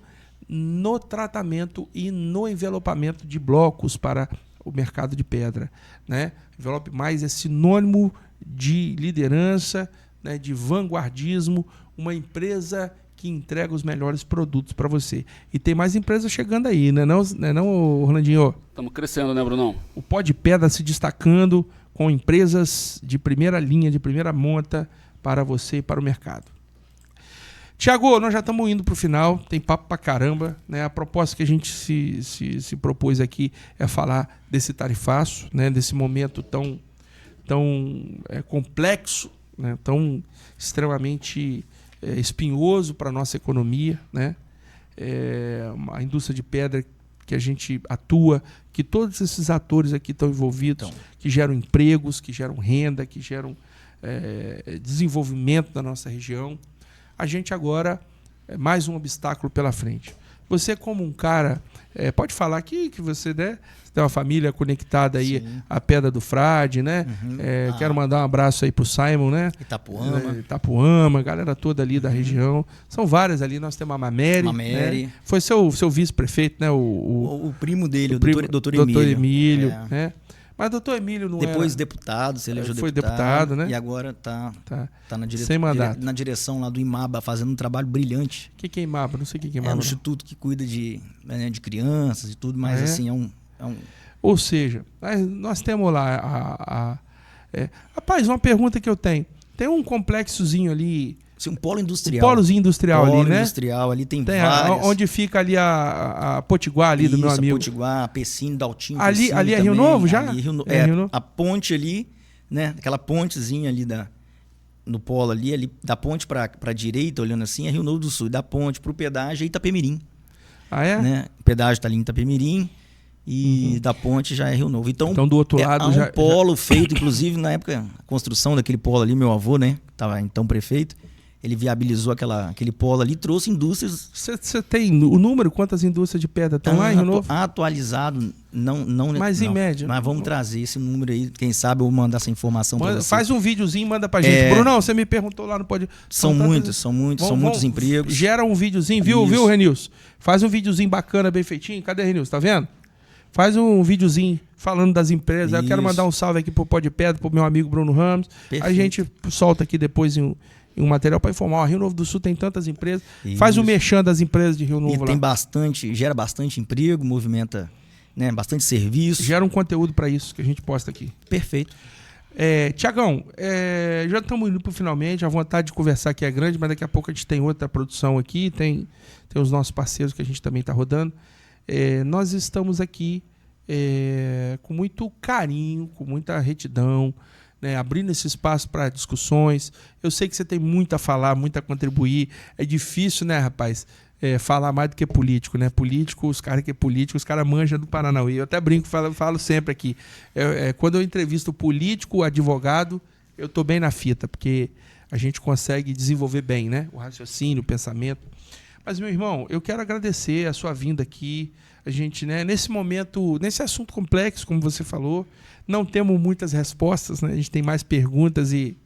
no tratamento e no envelopamento de blocos para o mercado de pedra, né? Envelope Mais é sinônimo de liderança, né, de vanguardismo, uma empresa que entrega os melhores produtos para você. E tem mais empresas chegando aí, né não, Orlandinho? Estamos crescendo, né, Brunão? O Pó de Pedra se destacando com empresas de primeira linha, de primeira monta para você e para o mercado. Tiago, nós já estamos indo para o final, tem papo pra caramba, né? A proposta que a gente se propôs aqui é falar desse tarifaço, né? Desse momento tão complexo, né? Tão extremamente espinhoso para a nossa economia, né? A indústria de pedra que a gente atua, que todos esses atores aqui estão envolvidos, que geram empregos, que geram renda, que geram desenvolvimento da nossa região. A gente agora mais um obstáculo pela frente. Você como um cara, pode falar aqui que você, né, tem uma família conectada aí à Pedra do Frade, né? Quero mandar um abraço aí pro Simon, né? Itapuama, galera toda ali da região. São várias ali, nós temos a Mameri. Né? Foi seu vice-prefeito, né? O primo dele, o doutor Emílio. Né? Mas o doutor Emílio não Depois deputado, se elegeu foi deputado, né? E agora tá sem mandato. Na direção lá do IMABA, fazendo um trabalho brilhante. O que é IMABA? Não sei o que é IMABA. É um instituto que cuida de crianças e tudo, mas assim, Ou seja, nós temos lá rapaz, uma pergunta que eu tenho. Tem um complexozinho ali... Um polo industrial. Um polozinho industrial ali, né? Polo industrial, ali tem várias. Onde fica ali a Potiguar ali do meu amigo. Potiguar, Pecém, Daltinho. Ali é Rio Novo já? Ali, Rio Novo. A ponte ali, né? Aquela pontezinha ali no polo ali da ponte para a direita, olhando assim, é Rio Novo do Sul. Da ponte para o pedágio é Itapemirim. Ah, é? Né? O pedágio está ali em Itapemirim e da ponte já é Rio Novo. Então do outro lado há um polo feito, inclusive na época, a construção daquele polo ali, meu avô, né? Estava então prefeito. Ele viabilizou aquele polo ali, trouxe indústrias... Você tem o número? Quantas indústrias de pedra estão lá em Rio Novo? Atualizado, não... Mas em média? Mas vamos trazer esse número aí, quem sabe eu vou mandar essa informação para você. Faz um videozinho, manda pra gente. Brunão, você me perguntou lá no Pode... São muitos empregos. Gera um videozinho, viu, Renilson? Faz um videozinho bacana, bem feitinho. Cadê, Renilson? Tá vendo? Faz um videozinho falando das empresas. Eu quero mandar um salve aqui pro Pó de Pedra, pro meu amigo Bruno Ramos. Perfeito. A gente solta aqui depois um material para informar. Rio Novo do Sul tem tantas empresas. Isso. Faz o merchan das empresas de Rio Novo lá. Gera bastante emprego, movimenta, né, bastante serviço. Gera um conteúdo para isso que a gente posta aqui. Perfeito. Tiagão, já estamos indo para finalmente. A vontade de conversar aqui é grande, mas daqui a pouco a gente tem outra produção aqui. Tem os nossos parceiros que a gente também está rodando. Nós estamos aqui com muito carinho, com muita retidão, né, abrindo esse espaço para discussões. Eu sei que você tem muito a falar, muito a contribuir. É difícil, né, rapaz, falar mais do que político, né? Político, os caras que é político, os caras manjam do Paranauê. Eu até brinco, falo sempre aqui. Quando eu entrevisto político, advogado, eu estou bem na fita, porque a gente consegue desenvolver bem, né? O raciocínio, o pensamento. Mas, meu irmão, eu quero agradecer a sua vinda aqui. A gente, né, nesse momento, nesse assunto complexo, como você falou, não temos muitas respostas, né? A gente tem mais perguntas e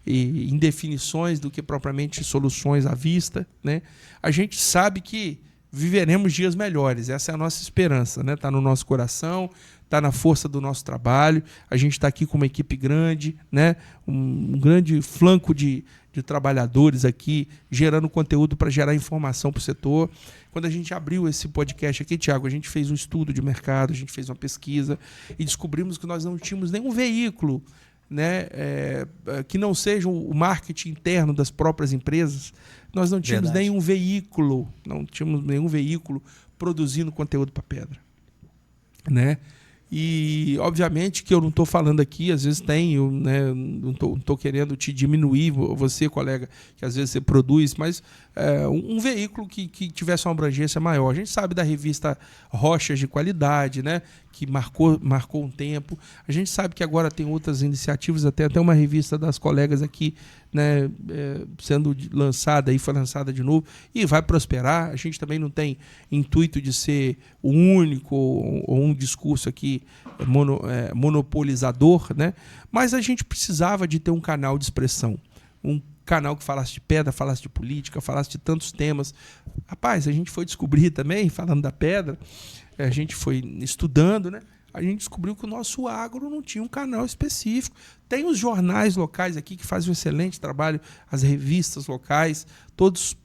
indefinições do que propriamente soluções à vista, né? A gente sabe que viveremos dias melhores, essa é a nossa esperança, né? Está no nosso coração, está na força do nosso trabalho. A gente está aqui com uma equipe grande, né? Um grande flanco de trabalhadores aqui, gerando conteúdo para gerar informação para o setor. Quando a gente abriu esse podcast aqui, Tiago, a gente fez um estudo de mercado, a gente fez uma pesquisa e descobrimos que nós não tínhamos nenhum veículo, né, que não seja o marketing interno das próprias empresas. Nós não tínhamos nenhum veículo, produzindo conteúdo para Pedra, né? E, obviamente, que eu não estou falando aqui, às vezes tenho, né, não estou querendo te diminuir, você, colega, que às vezes você produz, mas um veículo que tivesse uma abrangência maior. A gente sabe da revista Rochas de Qualidade, né, que marcou um tempo. A gente sabe que agora tem outras iniciativas, até uma revista das colegas aqui, né, sendo lançada, aí foi lançada de novo, e vai prosperar. A gente também não tem intuito de ser o único ou um discurso aqui monopolizador, né? Mas a gente precisava de ter um canal de expressão, um canal que falasse de pedra, falasse de política, falasse de tantos temas. Rapaz, a gente foi descobrir também, falando da pedra, a gente foi estudando, né? a gente descobriu que o nosso agro não tinha um canal específico. Tem os jornais locais aqui que fazem um excelente trabalho, as revistas locais, todos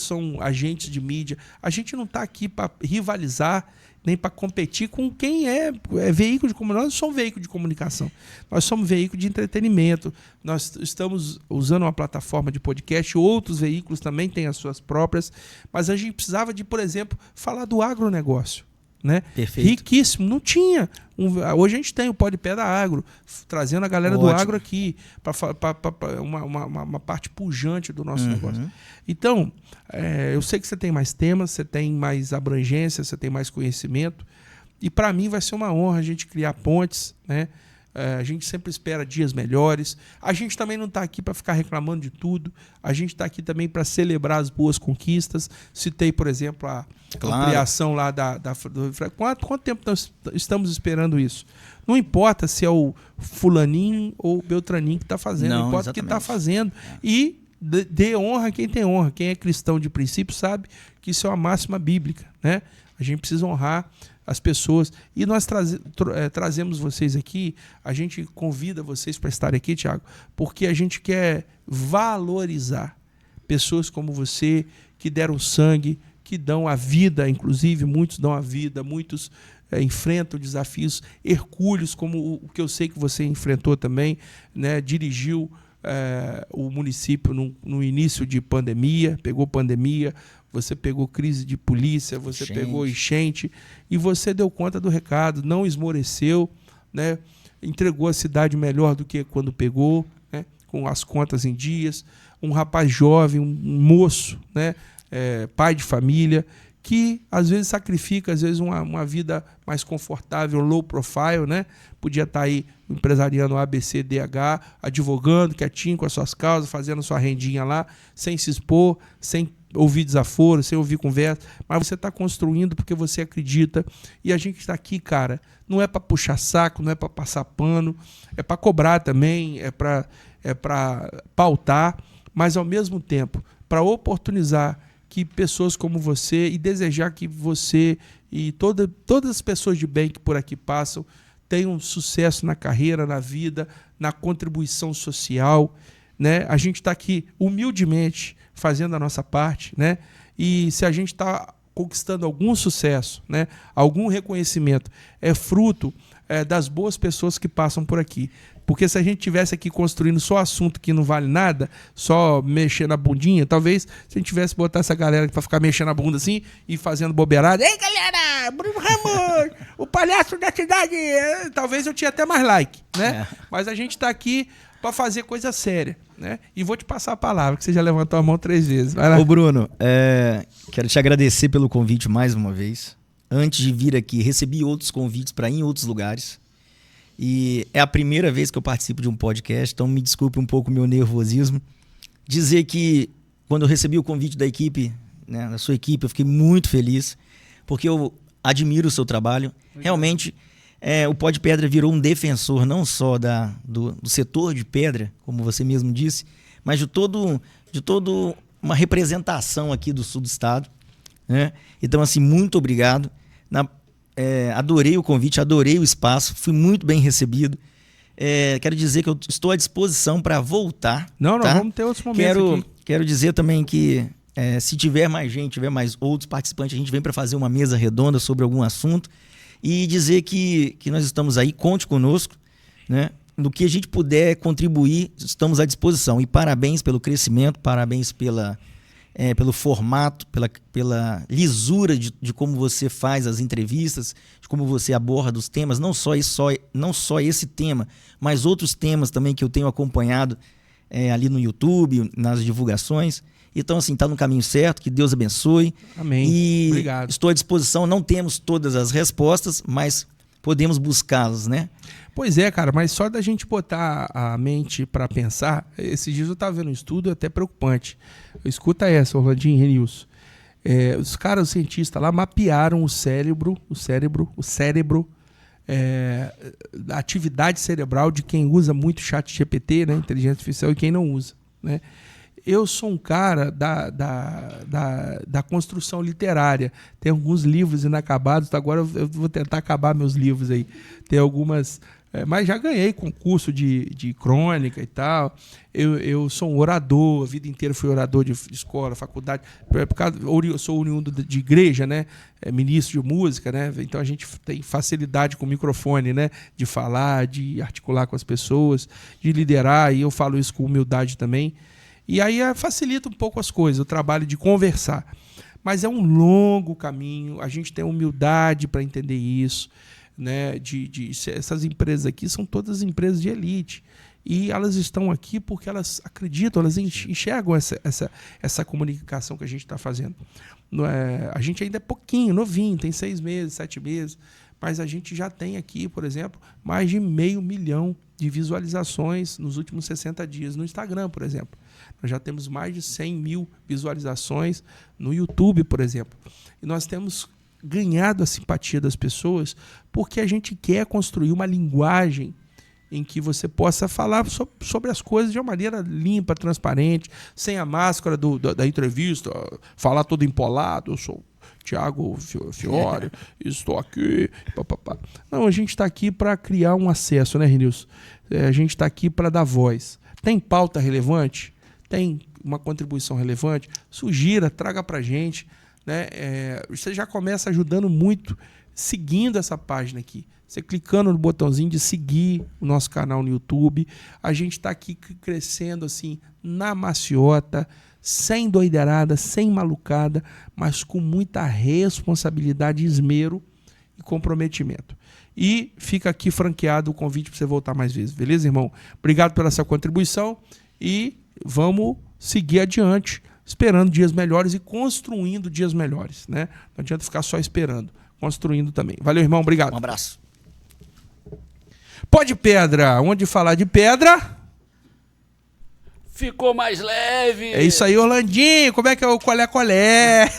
são agentes de mídia. A gente não está aqui para rivalizar, nem para competir com quem é veículo de comunicação. Nós não somos veículo de comunicação, nós somos veículo de entretenimento. Nós estamos usando uma plataforma de podcast, outros veículos também têm as suas próprias, mas a gente precisava de, por exemplo, falar do agronegócio. Né? Perfeito. Riquíssimo, não tinha. Hoje a gente tem o Pode Pé da Agro, trazendo a galera do agro aqui, para uma parte pujante do nosso negócio. Então, eu sei que você tem mais temas, você tem mais abrangência, você tem mais conhecimento, e para mim vai ser uma honra a gente criar pontes, né? A gente sempre espera dias melhores. A gente também não está aqui para ficar reclamando de tudo. A gente está aqui também para celebrar as boas conquistas. Citei, por exemplo, a ampliação lá do... Quanto tempo nós estamos esperando isso? Não importa se é o fulaninho ou o beltraninho que está fazendo. Não importa o que está fazendo. E dê honra a quem tem honra. Quem é cristão de princípio sabe que isso é uma máxima bíblica, né? A gente precisa honrar as pessoas. E nós trazemos vocês aqui, a gente convida vocês para estarem aqui, Thiago, porque a gente quer valorizar pessoas como você, que deram sangue, que dão a vida, inclusive, muitos dão a vida, muitos enfrentam desafios hercúleos, como o que eu sei que você enfrentou também, né? Dirigiu o município no início de pandemia, pegou pandemia, você pegou crise de polícia, você pegou enchente, e você deu conta do recado, não esmoreceu, né? Entregou a cidade melhor do que quando pegou, né? Com as contas em dias. Um rapaz jovem, um moço, né? Pai de família, que às vezes sacrifica, às vezes uma vida mais confortável, low profile, né? Podia estar aí empresariando ABCDH, advogando, quietinho com as suas causas, fazendo sua rendinha lá, sem se expor, sem ouvir desaforo, sem ouvir conversa, mas você está construindo porque você acredita. E a gente está aqui, cara, não é para puxar saco, não é para passar pano, é para cobrar também, é para pautar, mas ao mesmo tempo para oportunizar que pessoas como você, e desejar que você e todas as pessoas de bem que por aqui passam tenham sucesso na carreira, na vida, na contribuição social, né? A gente está aqui humildemente fazendo a nossa parte, né? E se a gente está conquistando algum sucesso, né? Algum reconhecimento, é fruto das boas pessoas que passam por aqui. Porque se a gente tivesse aqui construindo só assunto que não vale nada, só mexendo a bundinha, talvez se a gente tivesse botar essa galera para ficar mexendo a bunda assim e fazendo bobeirada, ei galera, Bruno Ramos, o palhaço da cidade, talvez eu tinha até mais like, né? Mas a gente está aqui para fazer coisa séria, né? E vou te passar a palavra, que você já levantou a mão 3 vezes. Vai lá. Ô Bruno, quero te agradecer pelo convite mais uma vez. Antes de vir aqui, recebi outros convites para ir em outros lugares. E é a primeira vez que eu participo de um podcast, então me desculpe um pouco o meu nervosismo. Dizer que quando eu recebi o convite da equipe, né, da sua equipe, eu fiquei muito feliz, porque eu admiro o seu trabalho. Realmente, o Pode Pedra virou um defensor não só do setor de pedra, como você mesmo disse, mas de todo uma representação aqui do sul do estado, né? Então, assim, muito obrigado. Adorei o convite, adorei o espaço, fui muito bem recebido. Quero dizer que eu estou à disposição para voltar. Não, vamos ter outros momentos aqui. Quero dizer também que se tiver mais gente, tiver mais outros participantes, a gente vem para fazer uma mesa redonda sobre algum assunto e dizer que nós estamos aí, conte conosco, né? No que a gente puder contribuir, estamos à disposição. E parabéns pelo crescimento, parabéns pelo formato, pela lisura de como você faz as entrevistas, de como você aborda os temas, não só esse tema, mas outros temas também que eu tenho acompanhado ali no YouTube, nas divulgações. Então, assim, está no caminho certo, que Deus abençoe. Amém. E obrigado. Estou à disposição, não temos todas as respostas, mas podemos buscá-las, né? Pois é, cara, mas só da gente botar a mente para pensar, esses dias eu estava vendo um estudo até preocupante. Escuta essa, Orlandinho e Renilson. Os caras, os cientistas lá, mapearam o cérebro, a atividade cerebral de quem usa muito chat GPT, né, inteligência artificial, e quem não usa, né? eu sou um cara da construção literária. Tem alguns livros inacabados, agora eu vou tentar acabar meus livros aí. Tem algumas... mas já ganhei concurso de crônica e tal. Eu sou um orador, a vida inteira fui orador de escola, faculdade. Eu sou oriundo de igreja, né? Ministro de música, né? Então a gente tem facilidade com o microfone, né? De falar, de articular com as pessoas, de liderar, e eu falo isso com humildade também. E aí facilita um pouco as coisas, o trabalho de conversar. Mas é um longo caminho, a gente tem humildade para entender isso. Né, essas empresas aqui são todas empresas de elite e elas estão aqui porque elas acreditam, elas enxergam essa comunicação que a gente está fazendo. A gente ainda é pouquinho, novinho, tem 6 meses, 7 meses, mas a gente já tem aqui, por exemplo, mais de 500 mil de visualizações nos últimos 60 dias no Instagram, por exemplo. Nós já temos mais de 100 mil visualizações no YouTube, por exemplo. E nós temos ganhado a simpatia das pessoas porque a gente quer construir uma linguagem em que você possa falar sobre as coisas de uma maneira limpa, transparente, sem a máscara da entrevista, falar todo empolado, eu sou Thiago Fiore, estou aqui, papapá. Não, a gente está aqui para criar um acesso, né, Renilson? A gente está aqui para dar voz. Tem pauta relevante? Tem uma contribuição relevante? Sugira, traga para a gente. Né? Você já começa ajudando muito seguindo essa página aqui. Você clicando no botãozinho de seguir o nosso canal no YouTube. A gente está aqui crescendo assim na maciota, sem doideirada, sem malucada, mas com muita responsabilidade, esmero e comprometimento. E fica aqui franqueado o convite para você voltar mais vezes. Beleza, irmão? Obrigado pela sua contribuição e vamos seguir adiante, esperando dias melhores e construindo dias melhores, né? Não adianta ficar só esperando, construindo também. Valeu, irmão, obrigado. Um abraço. Pode Pedra, onde falar de pedra... Ficou mais leve. É isso aí, Orlandinho, como é que é o colé?